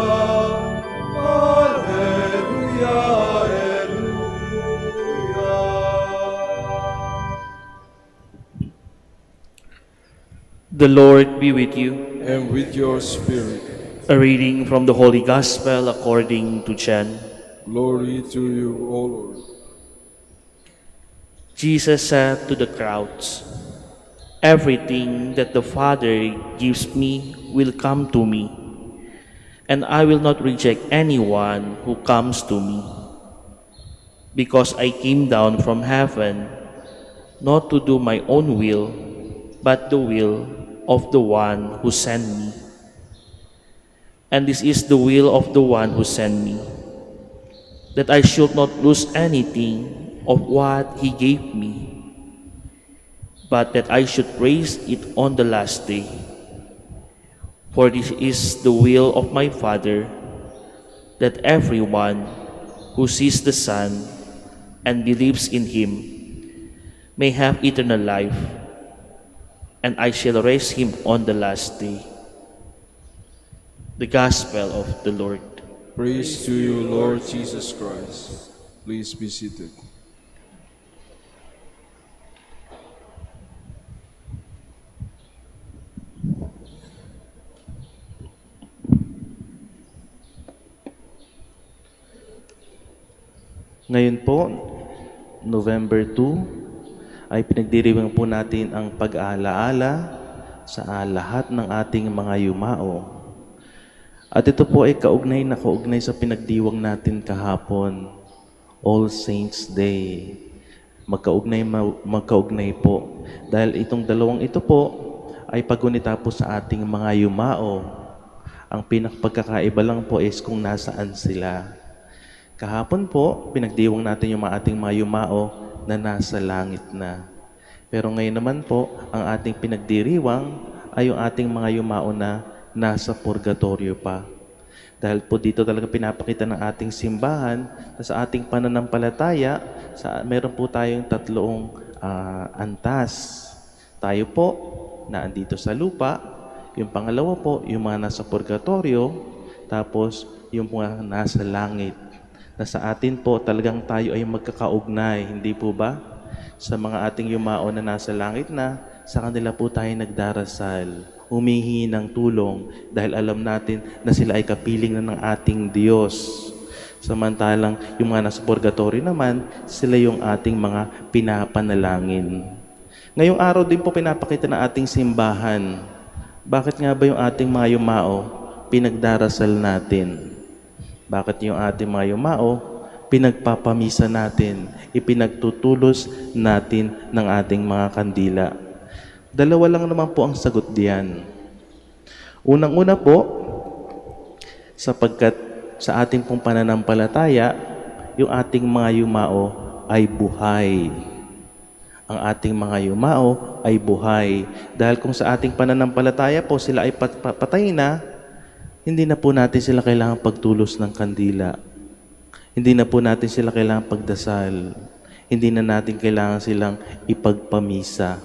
alleluia, alleluia. The Lord be with you. And with your spirit, A reading from the Holy Gospel according to John. glory to you, O Lord. Jesus said to the crowds, "Everything that the Father gives me will come to me, and I will not reject anyone who comes to me, because I came down from heaven not to do my own will, but the will of the one who sent me. And this is the will of the one who sent me, that I should not lose anything of what he gave me, but that I should raise it on the last day. For this is the will of my Father, that everyone who sees the Son and believes in him may have eternal life, and I shall raise him on the last day." The Gospel of the Lord. Praise to you, Lord Jesus Christ. Please be seated. Ngayon po, November 2, ay pinagdiriwang po natin ang pag-aalaala sa lahat ng ating mga yumao. At ito po ay kaugnay sa pinagdiwang natin kahapon, All Saints Day. Magkaugnay po. Dahil itong dalawang ito po ay pagunita po sa ating mga yumao. Ang pinakapagkakaiba lang po is kung nasaan sila. Kahapon po, pinagdiwang natin yung ating mga yumao na nasa langit na. Pero ngayon naman po, ang ating pinagdiriwang ay yung ating mga yumao na nasa purgatorio pa. Dahil po dito talaga pinapakita ng ating simbahan na sa ating pananampalataya, meron po tayong tatlong antas. Tayo po na andito sa lupa, yung pangalawa po, yung mga nasa purgatorio, tapos yung mga nasa langit. Na sa atin po talagang tayo ay magkakaugnay, hindi po ba? Sa mga ating yumao na nasa langit na, sa kanila po tayo nagdarasal, humihingi ng tulong dahil alam natin na sila ay kapiling na ng ating Diyos. Samantalang yung mga nasa purgatorio naman, sila yung ating mga pinapanalangin. Ngayong araw din po pinapakita ng ating simbahan. Bakit nga ba yung ating mga yumao pinagdarasal natin? Bakit yung ating mga yumao pinagpapamisa natin, ipinagtutulos natin ng ating mga kandila? Dalawa lang naman po ang sagot diyan. Unang-una po, sapagkat sa ating pong pananampalataya, yung ating mga yumao ay buhay. Ang ating mga yumao ay buhay. Dahil kung sa ating pananampalataya po sila ay patay na, hindi na po natin sila kailangang pagtulos ng kandila. Hindi na po natin sila kailangang pagdasal. Hindi na natin kailangan silang ipagpamisa.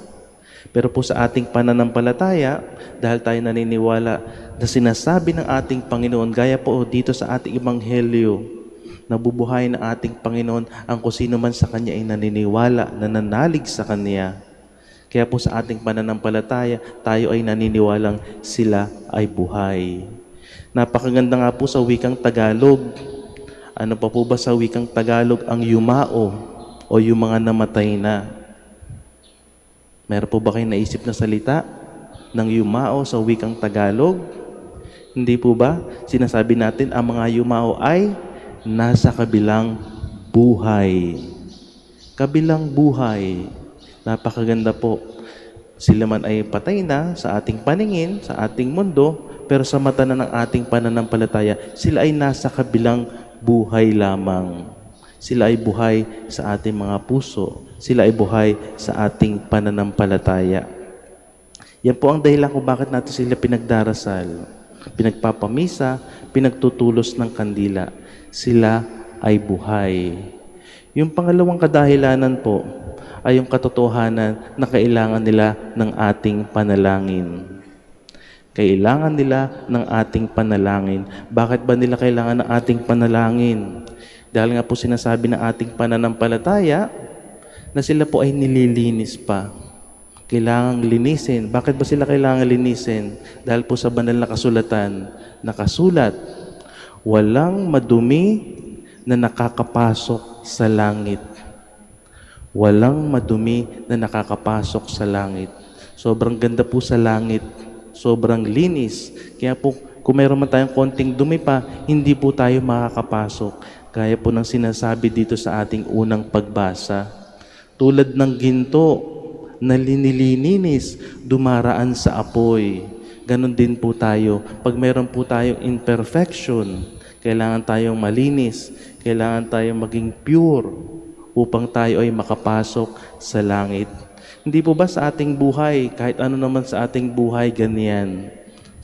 Pero po sa ating pananampalataya, dahil tayo naniniwala na sinasabi ng ating Panginoon, gaya po dito sa ating Ebanghelyo, nabubuhay ng ating Panginoon ang kung sino man sa Kanya ay naniniwala, nananalig sa Kanya. Kaya po sa ating pananampalataya, tayo ay naniniwalang sila ay buhay. Napakaganda nga po sa wikang Tagalog. Ano pa po ba sa wikang Tagalog ang yumao o yung mga namatay na? Meron po ba kayong naisip na salita ng yumao sa wikang Tagalog? Hindi po ba? Sinasabi natin ang mga yumao ay nasa kabilang buhay. Kabilang buhay. Napakaganda po. Sila man ay patay na sa ating paningin, sa ating mundo, pero sa mata na ng ating pananampalataya, sila ay nasa kabilang buhay lamang. Sila ay buhay sa ating mga puso. Sila ay buhay sa ating pananampalataya. Yan po ang dahilan kung bakit natin sila pinagdarasal, pinagpapamisa, pinagtutulos ng kandila. Sila ay buhay. Yung pangalawang kadahilanan po ay yung katotohanan na kailangan nila ng ating panalangin. Kailangan nila ng ating panalangin. Bakit ba nila kailangan ng ating panalangin? Dahil nga po sinasabi ng ating pananampalataya na sila po ay nililinis pa. Kailangang linisin. Bakit ba sila kailangan linisin? Dahil po sa banal na kasulatan, nakasulat, walang madumi na nakakapasok sa langit. Walang madumi na nakakapasok sa langit. Sobrang ganda po sa langit. Sobrang linis. Kaya po, kung mayroon man tayong konting dumi pa, hindi po tayo makakapasok. Kaya po ng sinasabi dito sa ating unang pagbasa. Tulad ng ginto na linilinis, dumaraan sa apoy. Ganon din po tayo. Pag mayroon po tayong imperfection, kailangan tayong malinis, kailangan tayong maging pure upang tayo ay makapasok sa langit. Hindi po ba sa ating buhay, kahit ano naman sa ating buhay, ganyan?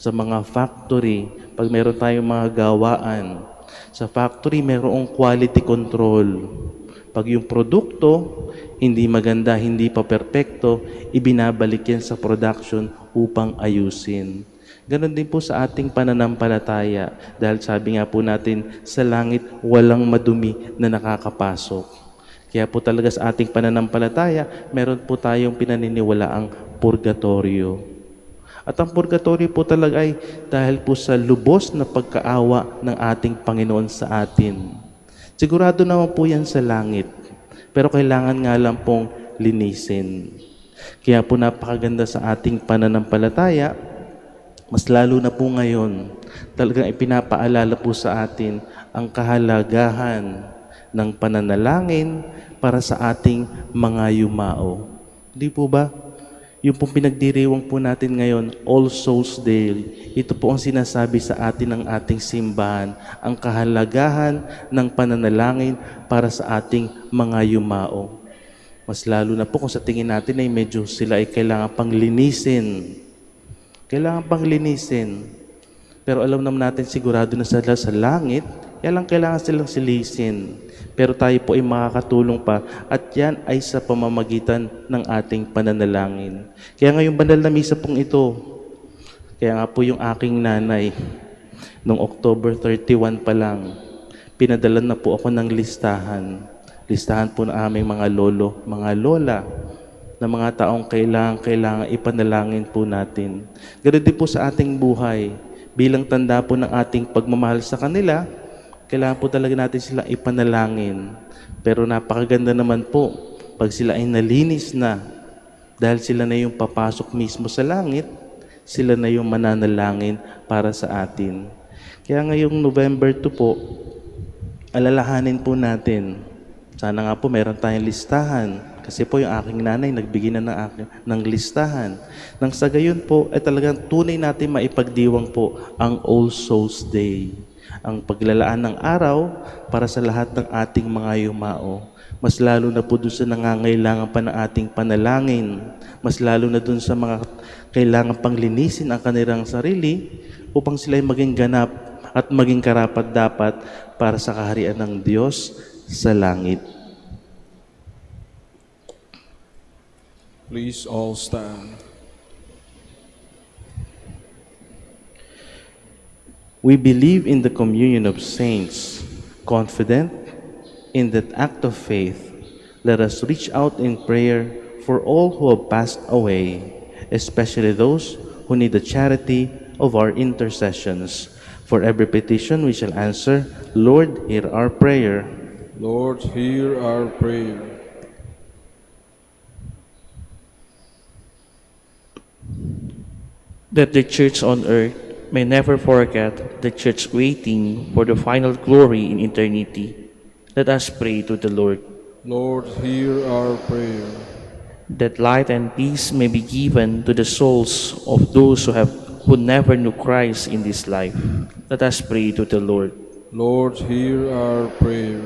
Sa mga factory, pag mayroon tayong mga gawaan, sa factory, mayroong quality control. Pag yung produkto, hindi maganda, hindi pa perpekto, ibinabalik yan sa production upang ayusin. Ganon din po sa ating pananampalataya. Dahil sabi nga po natin, sa langit, walang madumi na nakakapasok. Kaya po talaga sa ating pananampalataya, meron po tayong pinaniniwalaang purgatorio. At ang purgatorio po talaga ay dahil po sa lubos na pagkaawa ng ating Panginoon sa atin. Sigurado naman po yan sa langit. Pero kailangan nga lang pong linisin. Kaya po napakaganda sa ating pananampalataya, mas lalo na po ngayon, talagang ipinapaalala po sa atin ang kahalagahan ng pananalangin para sa ating mga yumao. Di po ba? Yung pong pinagdiriwang po natin ngayon, All Souls Day, ito po ang sinasabi sa atin ng ating simbahan, ang kahalagahan ng pananalangin para sa ating mga yumao. Mas lalo na po kung sa tingin natin ay medyo sila ay kailangan pang linisin. Kailangan pang linisin. Pero alam naman natin sigurado na sila sa langit, kailangan silang silisin. Pero tayo po ay makakatulong pa at yan ay sa pamamagitan ng ating pananalangin. Kaya ngayong banal na misa pong ito, kaya nga po yung aking nanay, noong October 31 pa lang, pinadalan na po ako ng listahan. Listahan po ng aming mga lolo, mga lola, na mga taong kailangan ipanalangin po natin. Ganun din po sa ating buhay. Bilang tanda po ng ating pagmamahal sa kanila, kailangan po talaga natin silang ipanalangin. Pero napakaganda naman po pag sila ay nalinis na dahil sila na yung papasok mismo sa langit, sila na yung mananalangin para sa atin. Kaya ngayong November 2 po, alalahanin po natin. Sana nga po meron tayong listahan Kasi po yung aking nanay nagbigay na ng listahan. Nang sa gayon po, ay talagang tunay natin maipagdiwang po ang All Souls Day. Ang paglalaan ng araw para sa lahat ng ating mga yumao. Mas lalo na po doon sa nangangailangan pa ng ating panalangin. Mas lalo na doon sa mga kailangan pang linisin ang kanilang sarili upang sila'y maging ganap at maging karapat-dapat para sa kaharian ng Diyos sa langit. Please all stand. We believe in the communion of saints, confident in that act of faith. Let us reach out in prayer for all who have passed away, especially those who need the charity of our intercessions. For every petition we shall answer, Lord, hear our prayer. Lord, hear our prayer. That the Church on earth may never forget the Church waiting for the final glory in eternity. Let us pray to the Lord. Lord, hear our prayer. That light and peace may be given to the souls of those who never knew Christ in this life. Let us pray to the Lord. Lord, hear our prayer.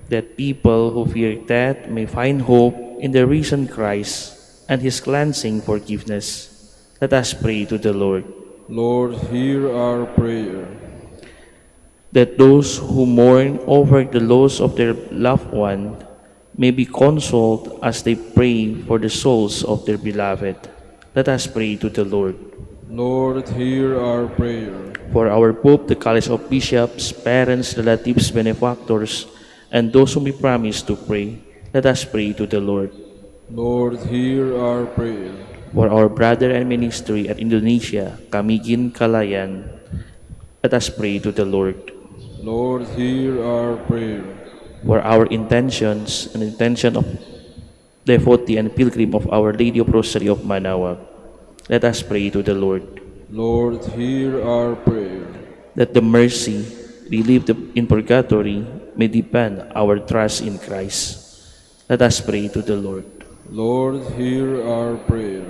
That people who fear death may find hope in the risen Christ and his cleansing forgiveness. Let us pray to the Lord. Lord, hear our prayer. That those who mourn over the loss of their loved one may be consoled as they pray for the souls of their beloved. Let us pray to the Lord. Lord, hear our prayer. For our Pope, the College of Bishops, parents, relatives, benefactors, and those whom we promise to pray, let us pray to the Lord. Lord, hear our prayer. For our brother and ministry at Indonesia, Camiguin Calayan, let us pray to the Lord. Lord, hear our prayer. For our intentions and intention of devotee and pilgrim of Our Lady of Rosary of Manaoag, let us pray to the Lord. Lord, hear our prayer. That the mercy relieved in purgatory may deepen our trust in Christ. Let us pray to the Lord. Lord, hear our prayer.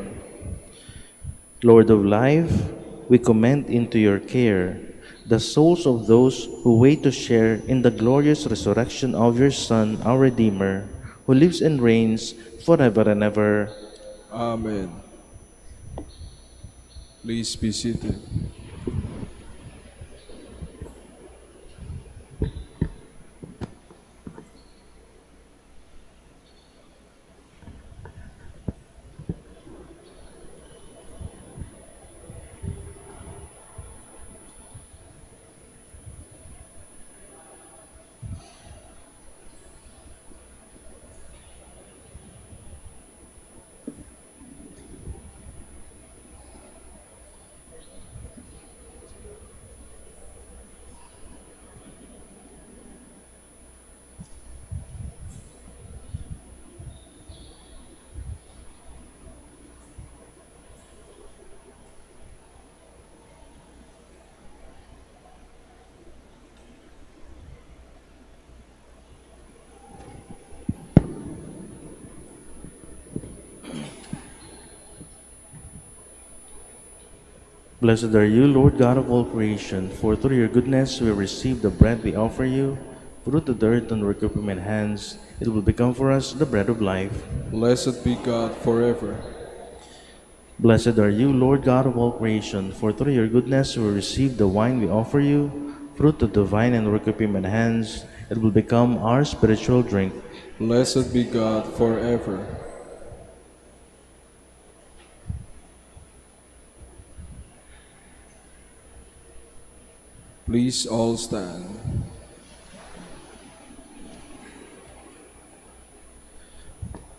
Lord of life, we commend into your care the souls of those who wait to share in the glorious resurrection of your Son, our Redeemer, who lives and reigns forever and ever. Amen. Please be seated. Blessed are you, Lord God of all creation, for through your goodness we receive the bread we offer you. Fruit of the earth and work of human hands, it will become for us the bread of life. Blessed be God forever. Blessed are you, Lord God of all creation, for through your goodness we receive the wine we offer you. Fruit of the vine and work of human hands, it will become our spiritual drink. Blessed be God forever. Please all stand.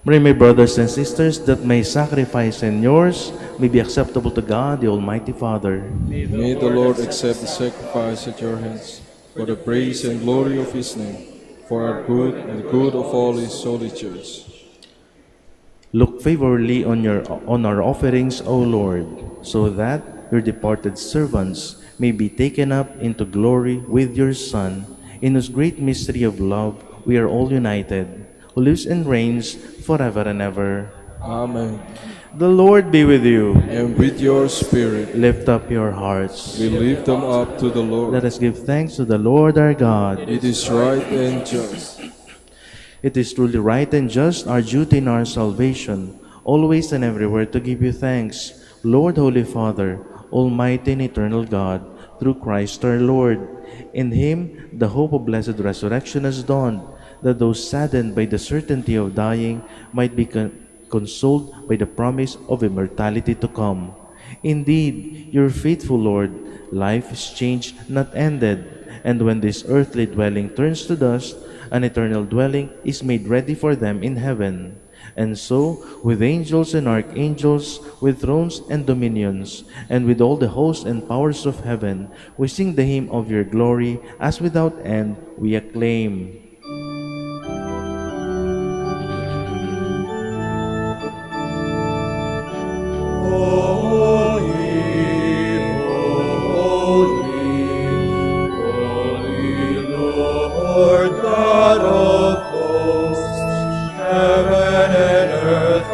Pray, my brothers and sisters, that my sacrifice and yours may be acceptable to God, the Almighty Father. May the Lord accept the sacrifice at your hands for the praise and glory of his name, for our good and the good of all his holy church. Look favorably on our offerings, O Lord, so that your departed servants may be taken up into glory with your Son, in whose great mystery of love we are all united. who lives and reigns forever and ever. Amen. The Lord be with you. And with your spirit, Lift up your hearts. we lift them up to the Let Lord. us give thanks to the Lord our God. It is right and just. It is truly right and just, our duty in our salvation, always and everywhere to give you thanks, Lord, Holy Father, Almighty and eternal God, through Christ our Lord. In him, the hope of blessed resurrection has dawned, that those saddened by the certainty of dying might be consoled by the promise of immortality to come. Indeed, your faithful Lord, life is changed, not ended, and when this earthly dwelling turns to dust, an eternal dwelling is made ready for them in heaven. And so, with angels and archangels, with thrones and dominions, and with all the hosts and powers of heaven, we sing the hymn of your glory, as without end we acclaim. Lord God of hosts, heaven and earth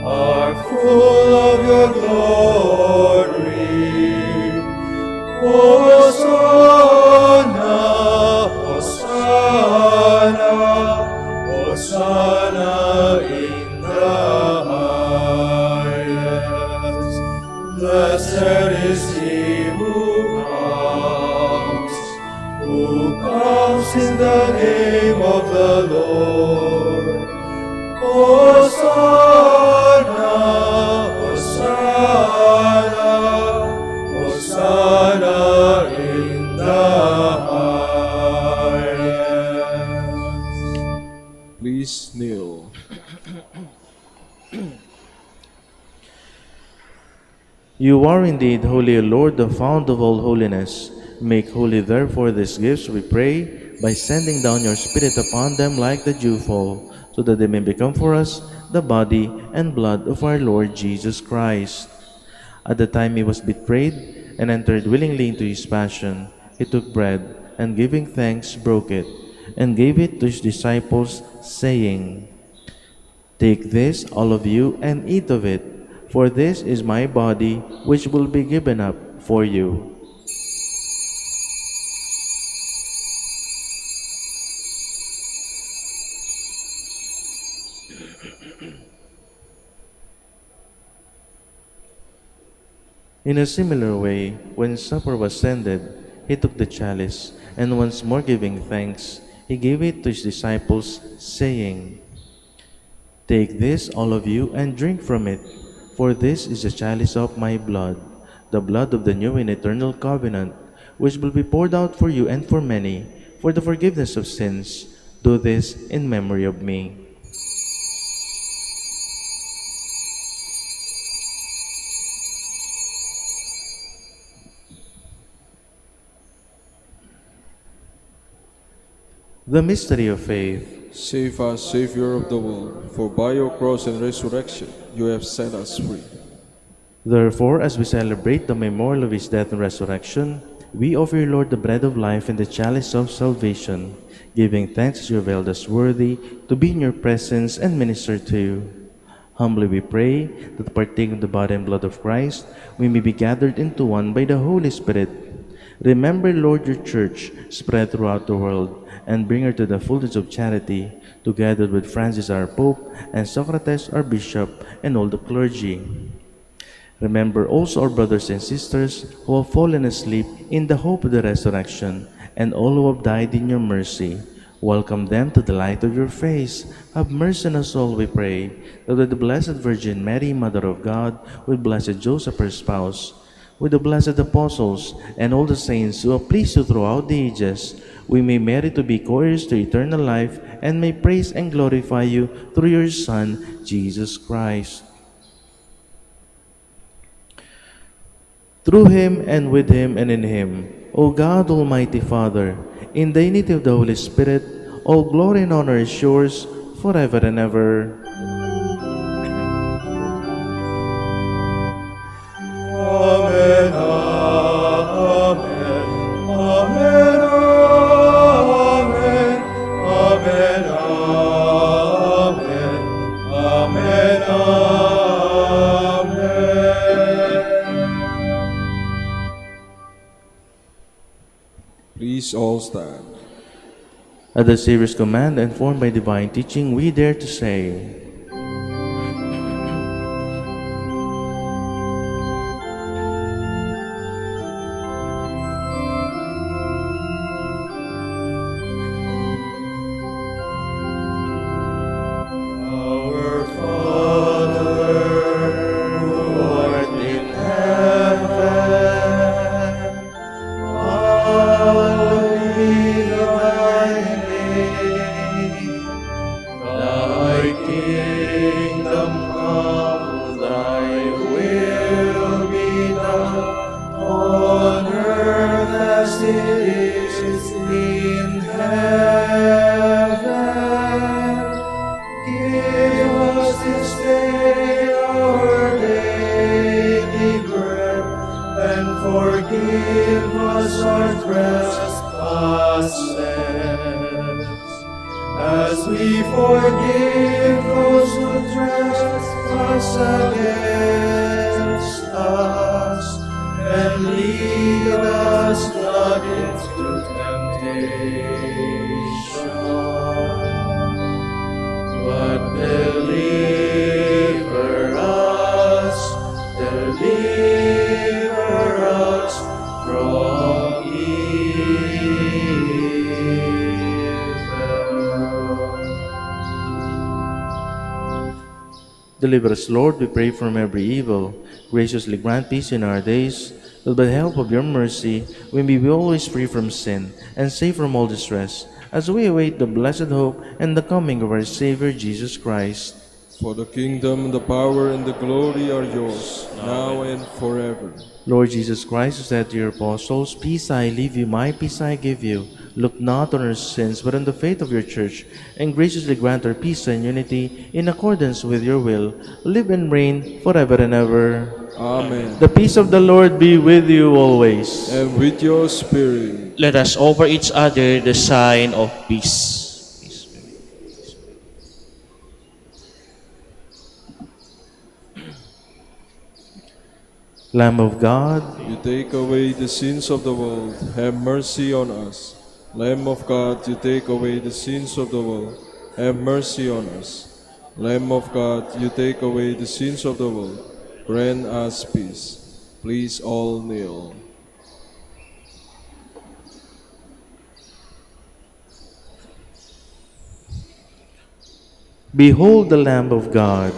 are full of your glory. Hosanna, Hosanna, Hosanna in the highest. Blessed is he who comes in the name of the Lord. Hosanna, Hosanna, Hosanna in the highest. Please kneel. You are indeed holy, O Lord, the fount of all holiness. Make holy, therefore, these gifts, we pray, by sending down your Spirit upon them like the dewfall, so that they may become for us the body and blood of our Lord Jesus Christ. At the time he was betrayed and entered willingly into his passion, he took bread, and giving thanks, broke it, and gave it to his disciples, saying, "Take this, all of you, and eat of it, for this is my body, which will be given up for you." In a similar way, when supper was ended, he took the chalice, and once more giving thanks, he gave it to his disciples, saying, "Take this, all of you, and drink from it, for this is the chalice of my blood, the blood of the new and eternal covenant, which will be poured out for you and for many, for the forgiveness of sins. Do this in memory of me." The mystery of faith. Save us, Savior of the world, for by your cross and resurrection you have set us free. Therefore, as we celebrate the memorial of his death and resurrection, we offer you, Lord, the bread of life and the chalice of salvation, giving thanks as you have held us worthy to be in your presence and minister to you. Humbly we pray that, partaking of the body and blood of Christ, we may be gathered into one by the Holy Spirit. Remember, Lord, your church spread throughout the world, and bring her to the fullness of charity, together with Francis our Pope, and Socrates our Bishop, and all the clergy. Remember also our brothers and sisters who have fallen asleep in the hope of the resurrection, and all who have died in your mercy. Welcome them to the light of your face. Have mercy on us all, we pray, that with the Blessed Virgin Mary, Mother of God, with blessed Joseph, her spouse, with the blessed apostles, and all the saints who have pleased you throughout the ages, we may merit to be co-heirs to eternal life, and may praise and glorify you through your Son, Jesus Christ. Through him, and with him, and in him, O God, Almighty Father, in the unity of the Holy Spirit, all glory and honor is yours forever and ever. Amen, amen, amen, amen, stand. At the Savior's command, informed by divine teaching, we dare to say, Our Father, who art in heaven, hallowed be thy name. Thy kingdom come, thy will be done, on earth as it is in heaven. Give us this day our daily bread, and forgive us our trespasses, as we forgive those who trespass against us. And lead us not into temptation, but deliver us from evil. Deliver us, Lord, we pray, from every evil. Graciously grant peace in our days, that by the help of your mercy we may be always free from sin and safe from all distress, as we await the blessed hope and the coming of our Savior Jesus Christ. For the kingdom, the power, and the glory are yours, now and forever. Lord Jesus Christ, who said to your apostles, Peace I leave you, my peace I give you, look not on our sins, but on the faith of your church, and graciously grant our peace and unity in accordance with your will, live and reign forever and ever. Amen. The peace of the Lord be with you always. And with your spirit. Let us offer each other the sign of peace. Lamb of God, You take away the sins of the world, have mercy on us. Lamb of God, you take away the sins of the world, have mercy on us. Lamb of God, you take away the sins of the world, grant us peace. Please all kneel. behold the Lamb of God.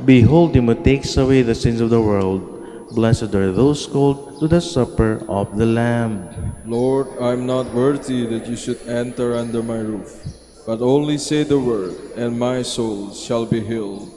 Behold him who takes away the sins of the world. Blessed are those called to the supper of the Lamb. Lord, I am not worthy that you should enter under my roof, but only say the word, and my soul shall be healed.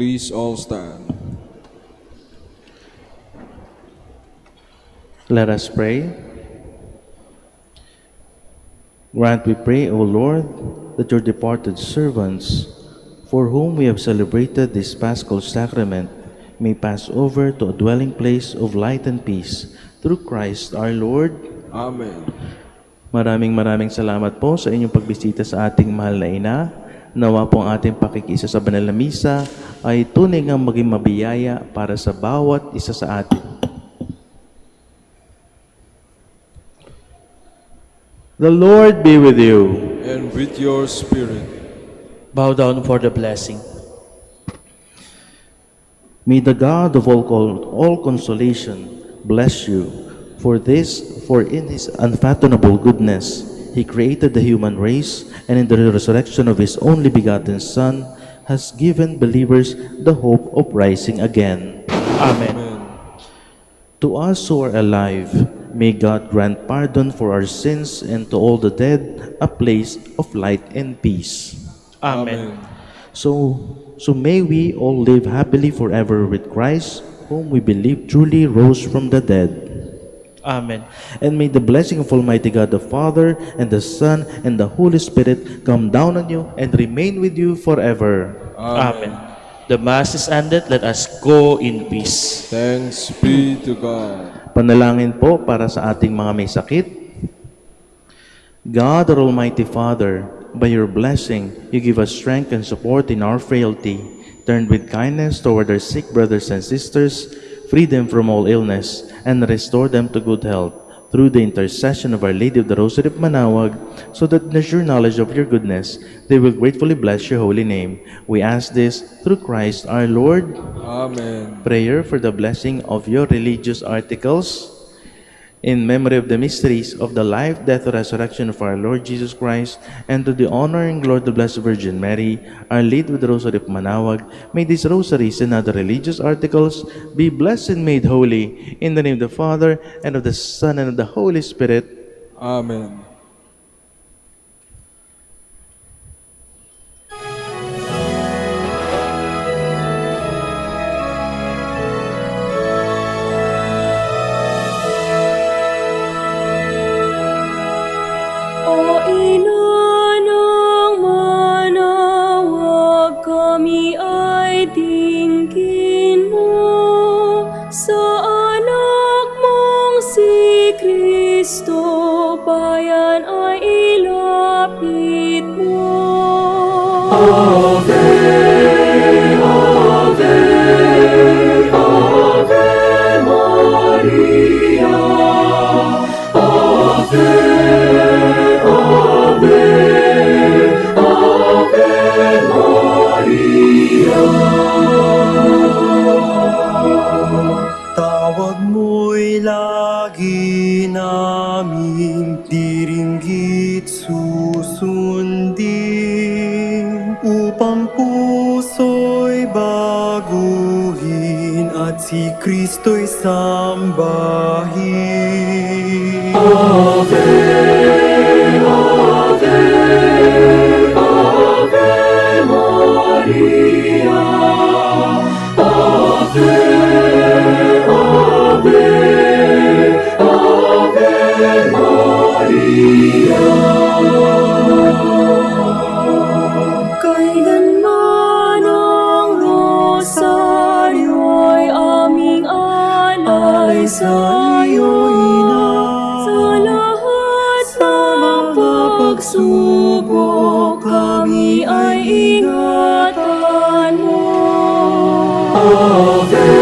Please all stand. Let us pray. Grant, we pray, O Lord, that your departed servants, for whom we have celebrated this Paschal Sacrament, may pass over to a dwelling place of light and peace, through Christ our Lord. Amen. Maraming salamat po sa inyong pagbisita sa ating mahal na ina. Nawa po ang ating pakikisa sa banal na misa ay tunay ngang maging mabiyaya para sa bawat isa sa atin. The Lord be with you. And with your spirit. Bow down for the blessing. May the God of all consolation bless you, for in his unfathomable goodness he created the human race, and in the resurrection of his only begotten Son has given believers the hope of rising again. Amen. To us who are alive, may God grant pardon for our sins, and to all the dead a place of light and peace. Amen. So may we all live happily forever with Christ, whom we believe truly rose from the dead. Amen. And may the blessing of Almighty God, the Father, and the Son, and the Holy Spirit come down on you and remain with you forever. Amen. The Mass is ended. Let us go in peace. Thanks be to God. Panalangin po para sa ating mga may sakit. God, our Almighty Father, by your blessing, you give us strength and support in our frailty. Turn with kindness toward our sick brothers and sisters, free them from all illness, and restore them to good health, through the intercession of Our Lady of the Rosary of Manaoag, so that in the sure knowledge of your goodness, they will gratefully bless your holy name. We ask this through Christ our Lord. Amen. Prayer for the blessing of your religious articles. In memory of the mysteries of the life, death, and resurrection of our Lord Jesus Christ, and to the honor and glory of the Blessed Virgin Mary, Our Lady with the Rosary of Manaoag, may these rosaries and other religious articles be blessed and made holy, in the name of the Father, and of the Son, and of the Holy Spirit. Amen. O ina ng Manaoag, kami ay tingin mo sa anak mong si Kristo, bayan ay ilapit mo. Ave, Ave, Ave Maria, Ave. Tawag mo'y lagi naming diringgit susundin, upang puso'y baguhin at si Kristo'y sambahin. Ave, Ave, Ave Maria, Ave, Ave, Ave Maria. Kailanman ang rosaryo'y aming alay sa'yo, Ina. Sa lahat ng pagsubok, kami ay ingatan mo. Ave,